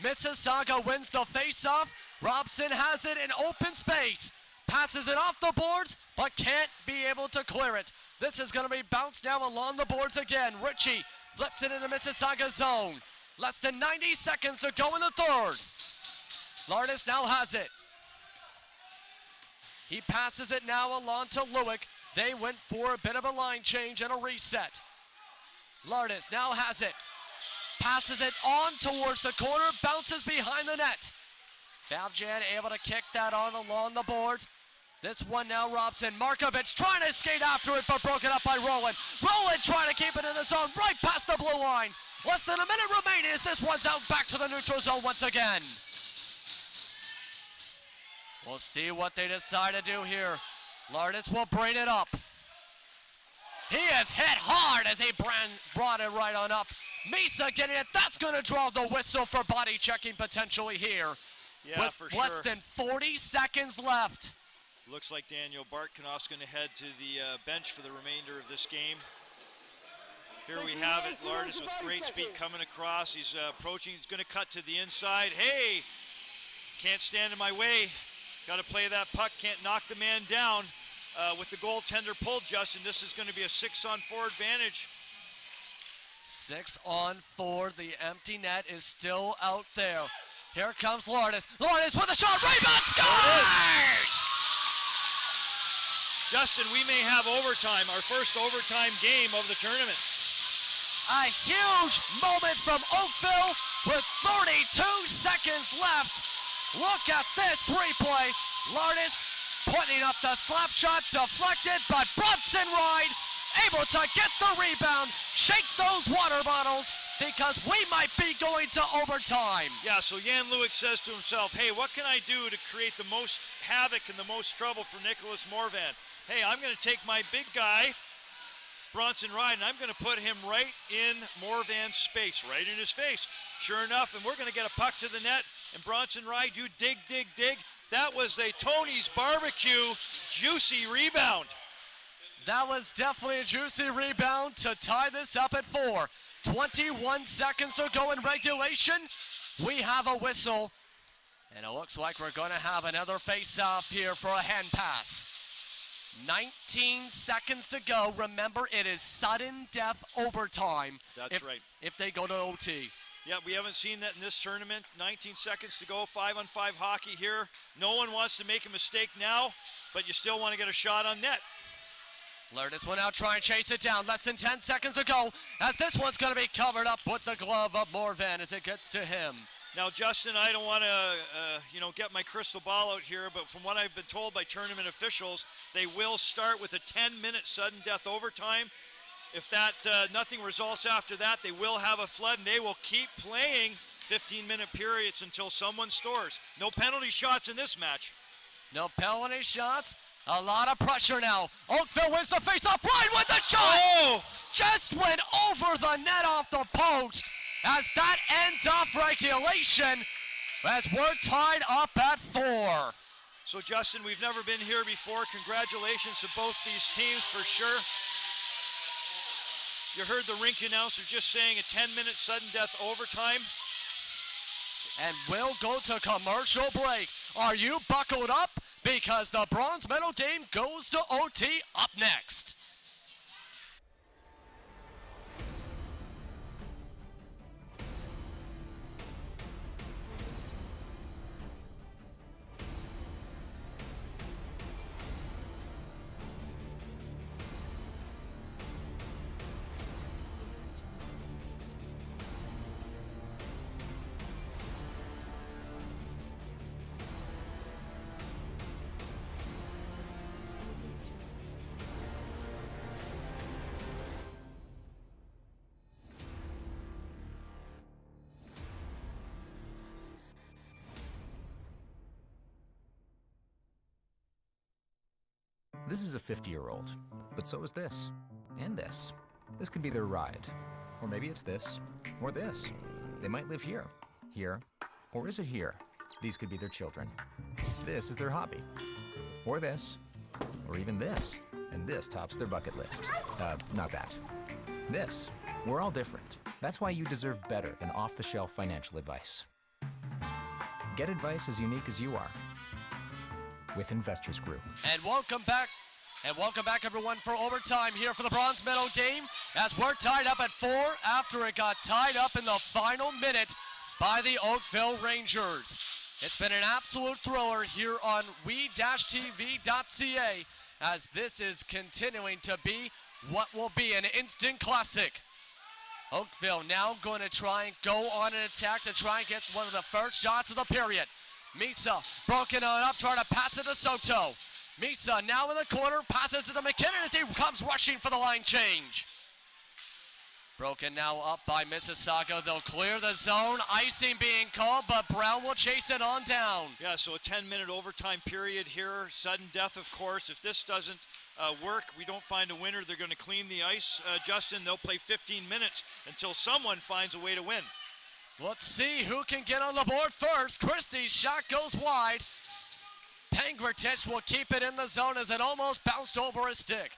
Mississauga wins the face-off. Robson has it in open space. Passes it off the boards, but can't be able to clear it. This is going to be bounced now along the boards again. Ritchie flips it into Mississauga zone. Less than 90 seconds to go in the third. Lardis now has it. He passes it now along to Lewick. They went for a bit of a line change and a reset. Lardis now has it. Passes it on towards the corner, bounces behind the net. Fabjan able to kick that on along the boards. This one now Robson. Markovic trying to skate after it, but broken up by Rowland. Rowland trying to keep it in the zone, right past the blue line. Less than a minute remaining as this one's out back to the neutral zone once again. We'll see what they decide to do here. Lardis will bring it up. He is hit hard as he brought it right on up. Misa getting it. That's going to draw the whistle for body checking potentially here. Yeah, with for sure. Less than 40 seconds left. Looks like Daniel Bartkonoff's going to head to the bench for the remainder of this game. Here we have it. Lardis with great speed coming across. He's approaching. He's going to cut to the inside. Hey, can't stand in my way. Got to play that puck. Can't knock the man down. With the goaltender pulled, Justin, this is going to be a 6-on-4 advantage. 6-on-4. The empty net is still out there. Here comes Lardis. Lardis with a shot. Rebound scores! Justin, we may have overtime, our first overtime game of the tournament. A huge moment from Oakville with 32 seconds left. Look at this replay. Lardis putting up the slap shot, deflected, but Bronson Ride able to get the rebound, shake those water bottles, because we might be going to overtime. Yeah, so Jan Luik says to himself, hey, what can I do to create the most havoc and the most trouble for Nicholas Morvan? Hey, I'm going to take my big guy, Bronson Ride, and I'm going to put him right in Morvan's space, right in his face. Sure enough, and we're going to get a puck to the net, and Bronson Ride, you dig, dig, dig. That was a Tony's Barbecue juicy rebound. That was definitely a juicy rebound to tie this up at 4. 21 seconds to go in regulation. We have a whistle, and it looks like we're going to have another face-off here for a hand pass. 19 seconds to go. Remember, it is sudden death overtime. That's right. If they go to OT. Yeah, we haven't seen that in this tournament. 19 seconds to go, 5-on-5 hockey here. No one wants to make a mistake now, but you still want to get a shot on net. Lardis will now try and chase it down. Less than 10 seconds to go, as this one's going to be covered up with the glove of Morvan as it gets to him. Now, Justin, I don't want to, get my crystal ball out here, but from what I've been told by tournament officials, they will start with a 10-minute sudden death overtime. If that nothing results after that, they will have a flood, and they will keep playing 15-minute periods until someone scores. No penalty shots in this match. No penalty shots. A lot of pressure now. Oakville wins the face-off line with the shot. Oh! Just went over the net off the post as that ends off regulation as we're tied up at 4. So, Justin, we've never been here before. Congratulations to both these teams for sure. You heard the rink announcer just saying a 10-minute sudden death overtime. And we'll go to commercial break. Are you buckled up? Because the bronze medal game goes to OT up next. This is a 50-year-old, but so is this, and this. This could be their ride, or maybe it's this, or this. They might live here, or is it here? These could be their children. This is their hobby, or this, or even this, and this tops their bucket list. Not that. This. We're all different. That's why you deserve better than off-the-shelf financial advice. Get advice as unique as you are with Investors Group. And welcome back, everyone, for overtime here for the bronze medal game as we're tied up at 4 after it got tied up in the final minute by the Oakville Rangers. It's been an absolute thriller here on we-tv.ca as this is continuing to be what will be an instant classic. Oakville now going to try and go on an attack to try and get one of the first shots of the period. Misa broken it up, trying to pass it to Soto. Misa now in the corner, passes it to McKinnon as he comes rushing for the line change. Broken now up by Mississauga. They'll clear the zone. Icing being called, but Brown will chase it on down. Yeah, so a 10-minute overtime period here. Sudden death, of course. If this doesn't work, we don't find a winner, they're going to clean the ice. Justin, they'll play 15 minutes until someone finds a way to win. Let's see who can get on the board first. Christie's shot goes wide. Pangratich will keep it in the zone as it almost bounced over his stick.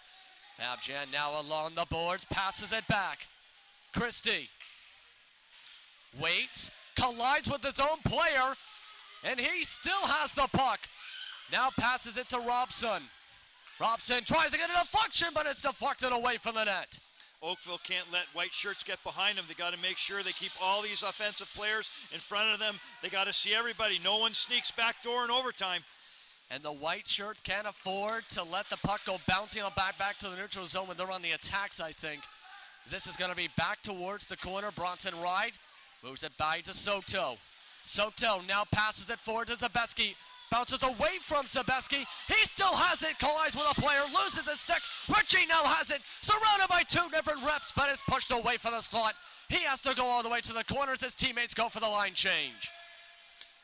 Fabjan now along the boards, passes it back. Christie waits, collides with his own player, and he still has the puck. Now passes it to Robson. Robson tries to get a deflection, but it's deflected away from the net. Oakville can't let white shirts get behind them. They got to make sure they keep all these offensive players in front of them. They got to see everybody. No one sneaks back door in overtime. And the white shirts can't afford to let the puck go bouncing on back to the neutral zone when they're on the attacks, I think. This is going to be back towards the corner. Bronson Ride moves it back to Soto. Soto now passes it forward to Zabeski. Bounces away from Zabeski. He still has it. Collides with a player. Loses his stick. Ritchie now has it. Surrounded by two different reps, but it's pushed away from the slot. He has to go all the way to the corners. His teammates go for the line change.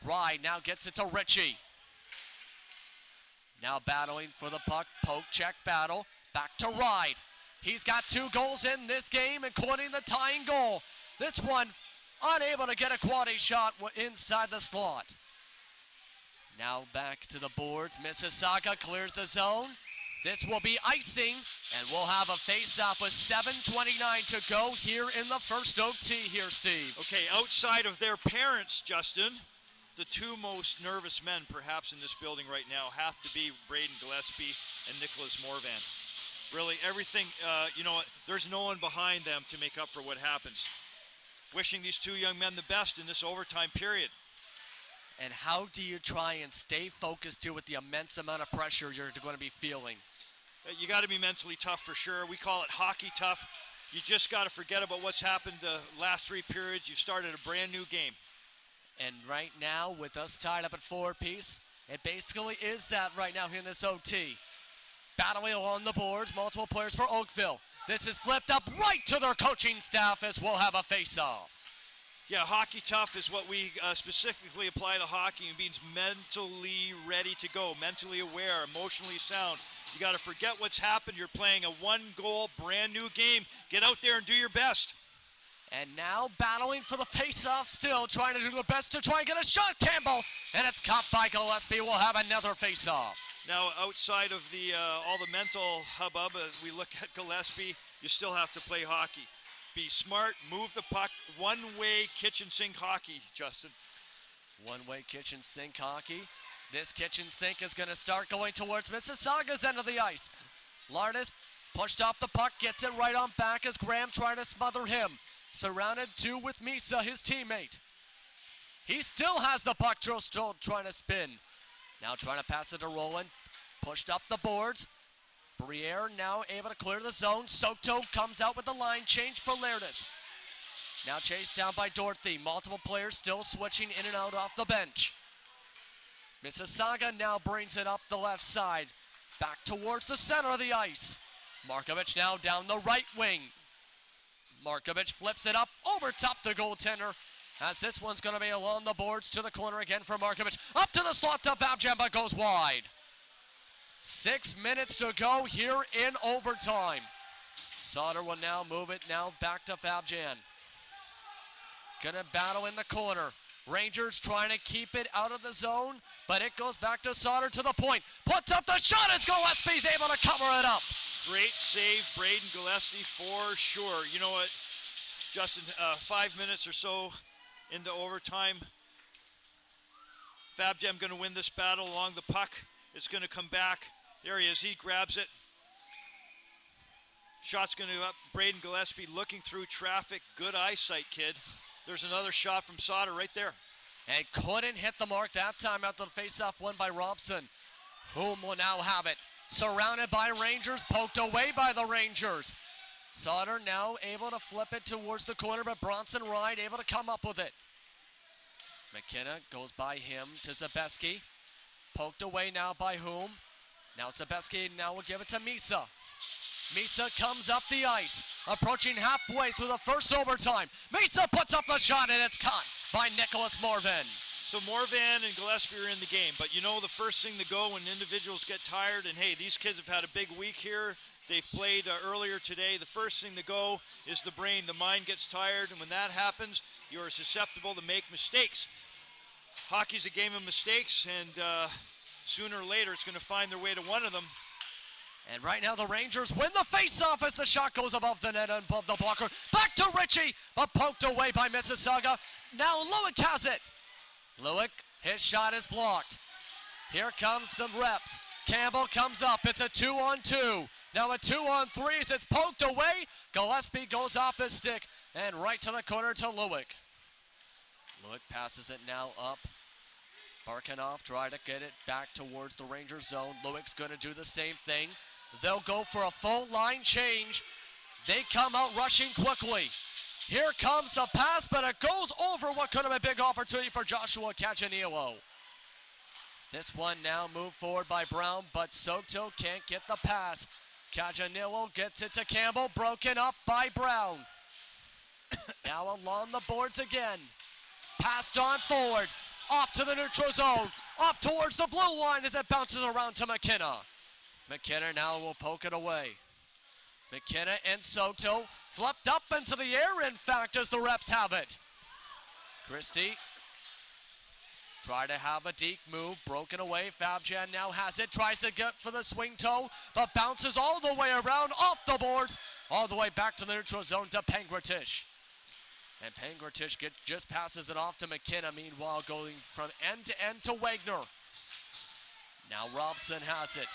Ride now gets it to Ritchie. Now battling for the puck. Poke check battle. Back to Ride. He's got 2 goals in this game, including the tying goal. This one unable to get a quality shot inside the slot. Now back to the boards. Mississauga clears the zone. This will be icing, and we'll have a face-off with 7:29 to go here in the first OT here, Steve. Okay, outside of their parents, Justin, the 2 most nervous men perhaps in this building right now have to be Braden Gillespie and Nicholas Morvan. Really, everything, there's no one behind them to make up for what happens. Wishing these 2 young men the best in this overtime period. And how do you try and stay focused here with the immense amount of pressure you're going to be feeling? You got to be mentally tough for sure. We call it hockey tough. You just got to forget about what's happened the last 3 periods. You started a brand new game. And right now, with us tied up at 4 apiece, it basically is that right now here in this OT. Battling along the boards, multiple players for Oakville. This is flipped up right to their coaching staff as we'll have a face-off. Yeah, hockey tough is what we specifically apply to hockey. It means mentally ready to go, mentally aware, emotionally sound. You got to forget what's happened. You're playing a 1-goal, brand new game. Get out there and do your best. And now battling for the face-off still, trying to do the best to try and get a shot, Campbell. And it's caught by Gillespie. We'll have another face-off. Now, outside of the all the mental hubbub, as we look at Gillespie, you still have to play hockey. Be smart, move the puck, one-way kitchen sink hockey, Justin. One-way kitchen sink hockey. This kitchen sink is going to start going towards Mississauga's end of the ice. Lardis pushed off the puck, gets it right on back as Graham trying to smother him. Surrounded 2 with Misa, his teammate. He still has the puck, still trying to spin. Now trying to pass it to Roland. Pushed up the boards. Briere now able to clear the zone. Soto comes out with the line change for Lardis. Now chased down by Dorothy. Multiple players still switching in and out off the bench. Mississauga now brings it up the left side. Back towards the center of the ice. Markovich now down the right wing. Markovich flips it up over top the goaltender. As this one's going to be along the boards to the corner again for Markovich. Up to the slot to Babjan, but goes wide. 6 minutes to go here in overtime. Sauter will now move it now back to Babjan. Gonna battle in the corner. Rangers trying to keep it out of the zone, but it goes back to Sauter to the point. Puts up the shot as Gillespie's able to cover it up. Great save, Braden Gillespie, for sure. You know what, Justin, 5 minutes or so into overtime. Fabjam going to win this battle along the puck. It's going to come back. There he is. He grabs it. Shot's going to up. Braden Gillespie looking through traffic. Good eyesight, kid. There's another shot from Sauter right there. And couldn't hit the mark that time after the faceoff won by Robson. Whom will now have it. Surrounded by Rangers, poked away by the Rangers. Sauter now able to flip it towards the corner, but Bronson Ride able to come up with it. McKenna goes by him to Zabeski. Poked away now by whom? Now Zabeski now will give it to Misa. Misa comes up the ice, approaching halfway through the first overtime. Misa puts up the shot and it's caught by Nicholas Morvan. So Morvan and Gillespie are in the game, but you know the first thing to go when individuals get tired, and hey, these kids have had a big week here. They've played earlier today. The first thing to go is the brain. The mind gets tired, and when that happens, you're susceptible to make mistakes. Hockey's a game of mistakes, and sooner or later it's going to find their way to one of them. And right now the Rangers win the face-off as the shot goes above the net and above the blocker. Back to Ritchie, but poked away by Mississauga. Now Lewick has it. Lewick, his shot is blocked. Here comes the reps. Campbell comes up. It's a 2-on-2. Now a 2-on-3 as it's poked away. Gillespie goes off his stick and right to the corner to Lewick. Lewick passes it now up. Barkanoff try to get it back towards the Ranger zone. Lewick's going to do the same thing. They'll go for a full line change. They come out rushing quickly. Here comes the pass, but it goes over what could have been a big opportunity for Joshua Cajanillo. This one now moved forward by Brown, but Soto can't get the pass. Cajanillo gets it to Campbell, broken up by Brown. Now along the boards again. Passed on forward, off to the neutral zone, off towards the blue line as it bounces around to McKenna. McKenna now will poke it away. McKenna and Soto flipped up into the air, in fact, as the reps have it. Christie try to have a deke move, broken away. Fabjan now has it, tries to get for the swing toe, but bounces all the way around, off the boards, all the way back to the neutral zone to Pangratish. And Pangratish just passes it off to McKenna, meanwhile going from end to end to Wagner. Now Robson has it.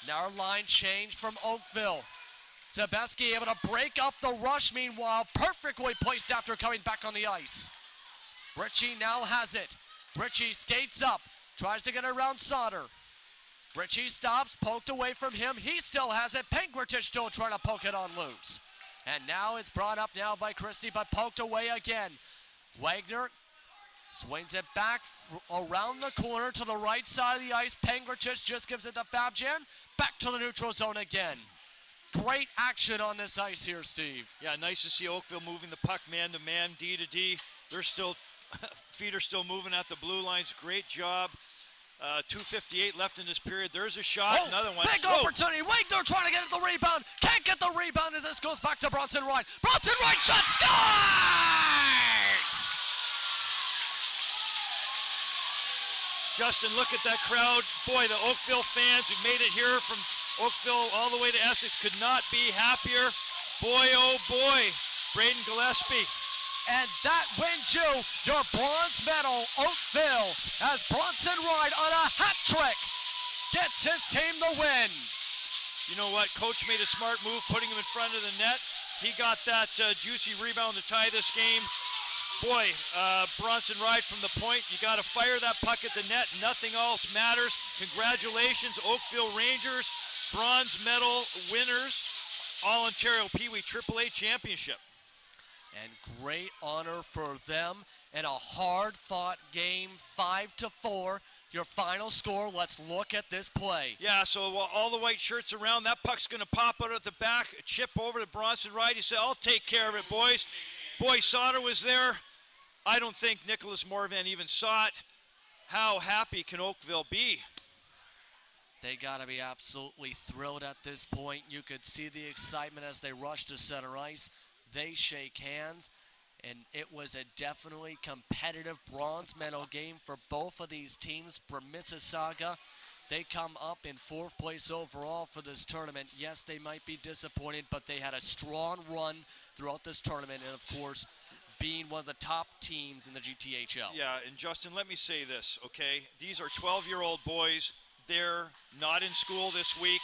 Now line change from Oakville. Zabeski able to break up the rush, meanwhile, perfectly placed after coming back on the ice. Ritchie now has it. Ritchie skates up, tries to get around Sauter. Ritchie stops, poked away from him. He still has it. Pangratish still trying to poke it on loose. And now it's brought up now by Christie, but poked away again. Wagner swings it back around the corner to the right side of the ice. Pangratish just gives it to Fabjan. Back to the neutral zone again. Great action on this ice here, Steve. Yeah, nice to see Oakville moving the puck man to man, D to D. They're still, feet are still moving at the blue lines. Great job. 2:58 left in this period. There's a shot, another one. Big opportunity. Wagner trying to get at the rebound. Can't get the rebound as this goes back to Bronson Wright. Bronson Wright shot, scores! Justin, look at that crowd. Boy, the Oakville fans who made it here from Oakville all the way to Essex could not be happier. Boy, oh boy, Braden Gillespie. And that wins you your bronze medal. Oakville, as Bronson Wright on a hat trick gets his team the win. You know what? Coach made a smart move putting him in front of the net. He got that juicy rebound to tie this game. Boy, Bronson Wright from the point. You got to fire that puck at the net. Nothing else matters. Congratulations, Oakville Rangers, bronze medal winners, All-Ontario Pee-wee AAA Championship. And great honor for them in a hard-fought game, 5-4. Your final score, let's look at this play. Yeah, so while all the white shirts around, that puck's going to pop out at the back, a chip over to Bronson Wright. He said, I'll take care of it, boys. Boy, Sauter was there. I don't think Nicholas Morvan even saw it. How happy can Oakville be? They got to be absolutely thrilled at this point. You could see the excitement as they rush to center ice. They shake hands, and it was a definitely competitive bronze medal game for both of these teams. For Mississauga, they come up in 4th place overall for this tournament. Yes, they might be disappointed, but they had a strong run throughout this tournament, and of course, being one of the top teams in the GTHL. Yeah, and Justin, let me say this, okay? These are 12-year-old boys. They're not in school this week.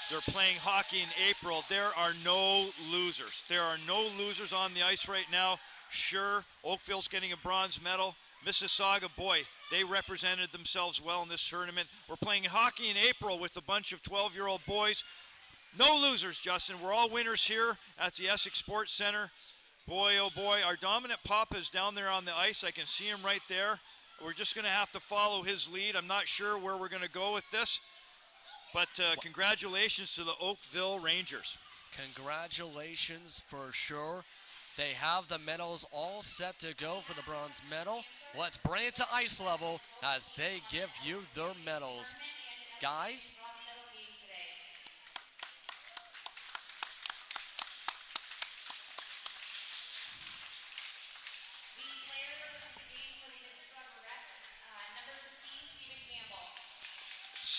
They're playing hockey in April. There are no losers. There are no losers on the ice right now. Sure, Oakville's getting a bronze medal. Mississauga, boy, they represented themselves well in this tournament. We're playing hockey in April with a bunch of 12-year-old boys. No losers, Justin. We're all winners here at the Essex Sports Center. Boy, oh boy, our dominant Papa is down there on the ice. I can see him right there. We're just going to have to follow his lead. I'm not sure where we're going to go with this. But congratulations to the Oakville Rangers. Congratulations for sure. They have the medals all set to go for the bronze medal. Let's bring it to ice level as they give you their medals. Guys?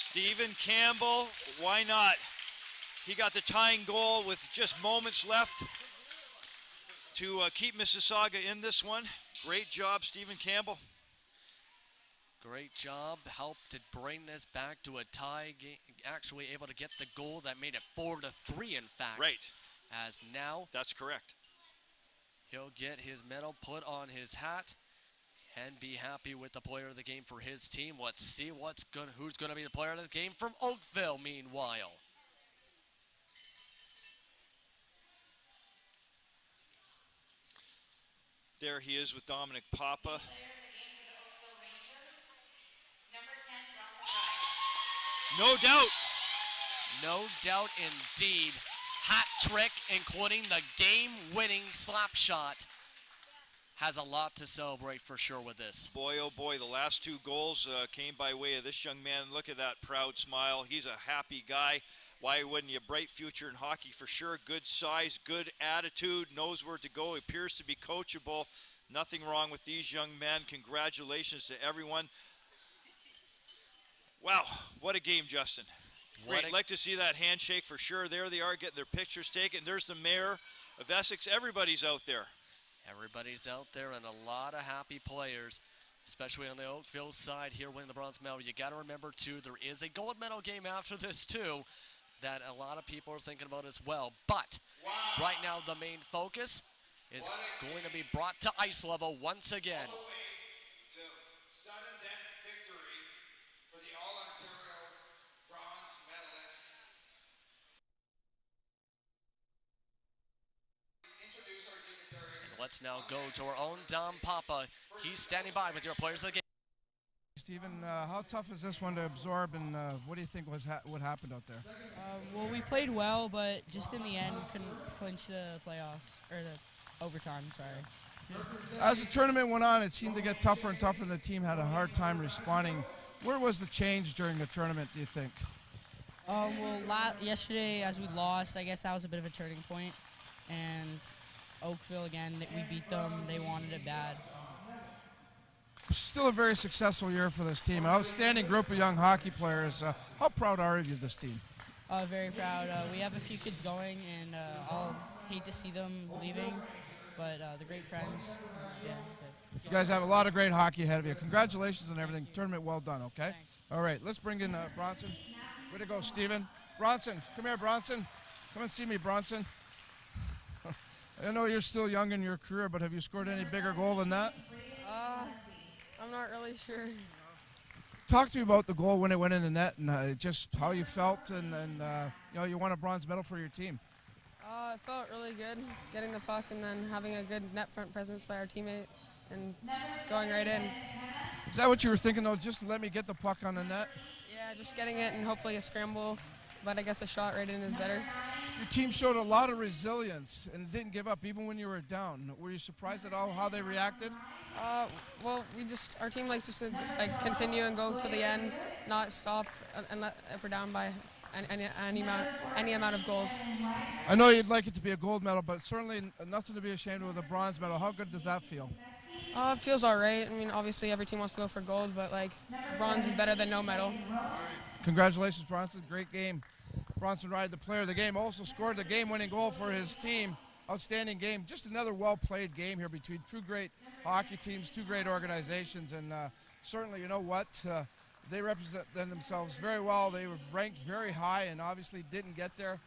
Stephen Campbell, why not? He got the tying goal with just moments left to keep Mississauga in this one. Great job, Stephen Campbell. Great job. Helped to bring this back to a tie game. Actually able to get the goal that made it 4-3, in fact. Right. As now. That's correct. He'll get his medal put on his hat. and be happy with the player of the game for his team. Let's see who's going to be the player of the game from Oakville meanwhile. There he is with Dominic Papa. No doubt. No doubt indeed. Hat trick, including the game-winning slap shot. Has a lot to celebrate for sure with this. Boy, oh boy, the last 2 goals came by way of this young man. Look at that proud smile. He's a happy guy. Why wouldn't you? Bright future in hockey for sure. Good size, good attitude, knows where to go, appears to be coachable. Nothing wrong with these young men. Congratulations to everyone. Wow, what a game, Justin. Great, like to see that handshake for sure. There they are getting their pictures taken. There's the mayor of Essex. Everybody's out there. Everybody's out there and a lot of happy players, especially on the Oakville side here winning the bronze medal. You got to remember, too, there is a gold medal game after this, too, that a lot of people are thinking about as well. But right now, the main focus is going to be brought to ice level once again. All the way to sudden death victory for the All-Ontario bronze medalist. Introduce our dignitaries. Let's now go to our own Dom Papa. He's standing by with your players of the game. Stephen, how tough is this one to absorb, and what do you think what happened out there? Well, we played well, but just in the end couldn't clinch the playoffs, or the overtime, sorry. As the tournament went on, it seemed to get tougher and tougher, and the team had a hard time responding. Where was the change during the tournament, do you think? Well, yesterday, as we lost, I guess that was a bit of a turning point. And Oakville, again, we beat them. They wanted it bad. Still a very successful year for this team. An outstanding group of young hockey players. How proud are you of this team? Very proud. We have a few kids going, and I'll hate to see them leaving, but they're great friends. Yeah, good. You guys have a lot of great hockey ahead of you. Congratulations on everything. Tournament well done, okay? Thanks. All right, let's bring in Bronson. Way to go, Stephen. Bronson, come here, Bronson. Come and see me, Bronson. I know you're still young in your career, but have you scored any bigger goal than that? I'm not really sure. Talk to me about the goal when it went in the net and just how you felt, and you know, you won a bronze medal for your team. It felt really good getting the puck and then having a good net front presence by our teammate and just going right in. Is that what you were thinking, though? Just let me get the puck on the net? Yeah, just getting it and hopefully a scramble, but I guess a shot right in is better. Your team showed a lot of resilience and didn't give up even when you were down. Were you surprised at all how they reacted? Well, our team likes just to continue and go to the end, not stop if we're down by any amount of goals. I know you'd like it to be a gold medal, but certainly nothing to be ashamed of with a bronze medal. How good does that feel? It feels all right. I mean, obviously every team wants to go for gold, but bronze is better than no medal. Congratulations, Bronson. Great game. Bronson Ride, the player of the game, also scored the game-winning goal for his team. Outstanding game. Just another well-played game here between two great hockey teams, two great organizations, and certainly, you know what, they represent themselves very well. They were ranked very high and obviously didn't get there.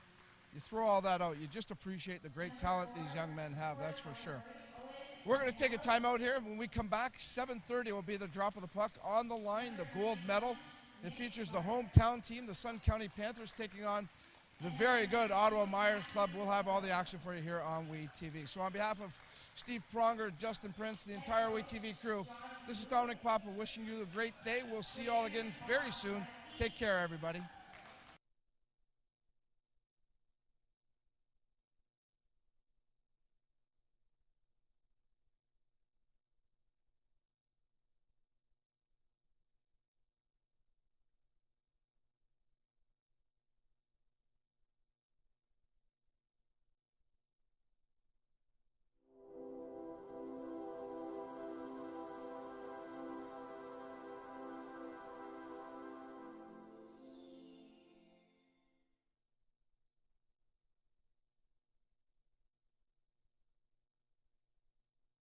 You throw all that out, you just appreciate the great talent these young men have, that's for sure. We're going to take a timeout here. When we come back, 7:30 will be the drop of the puck. On the line, the gold medal. It features the hometown team, the Sun County Panthers, taking on the very good Ottawa Myers Club. We'll have all the action for you here on WeTV. So on behalf of Steve Pronger, Justin Prince, the entire WeTV crew, this is Dominic Papa wishing you a great day. We'll see you all again very soon. Take care, everybody.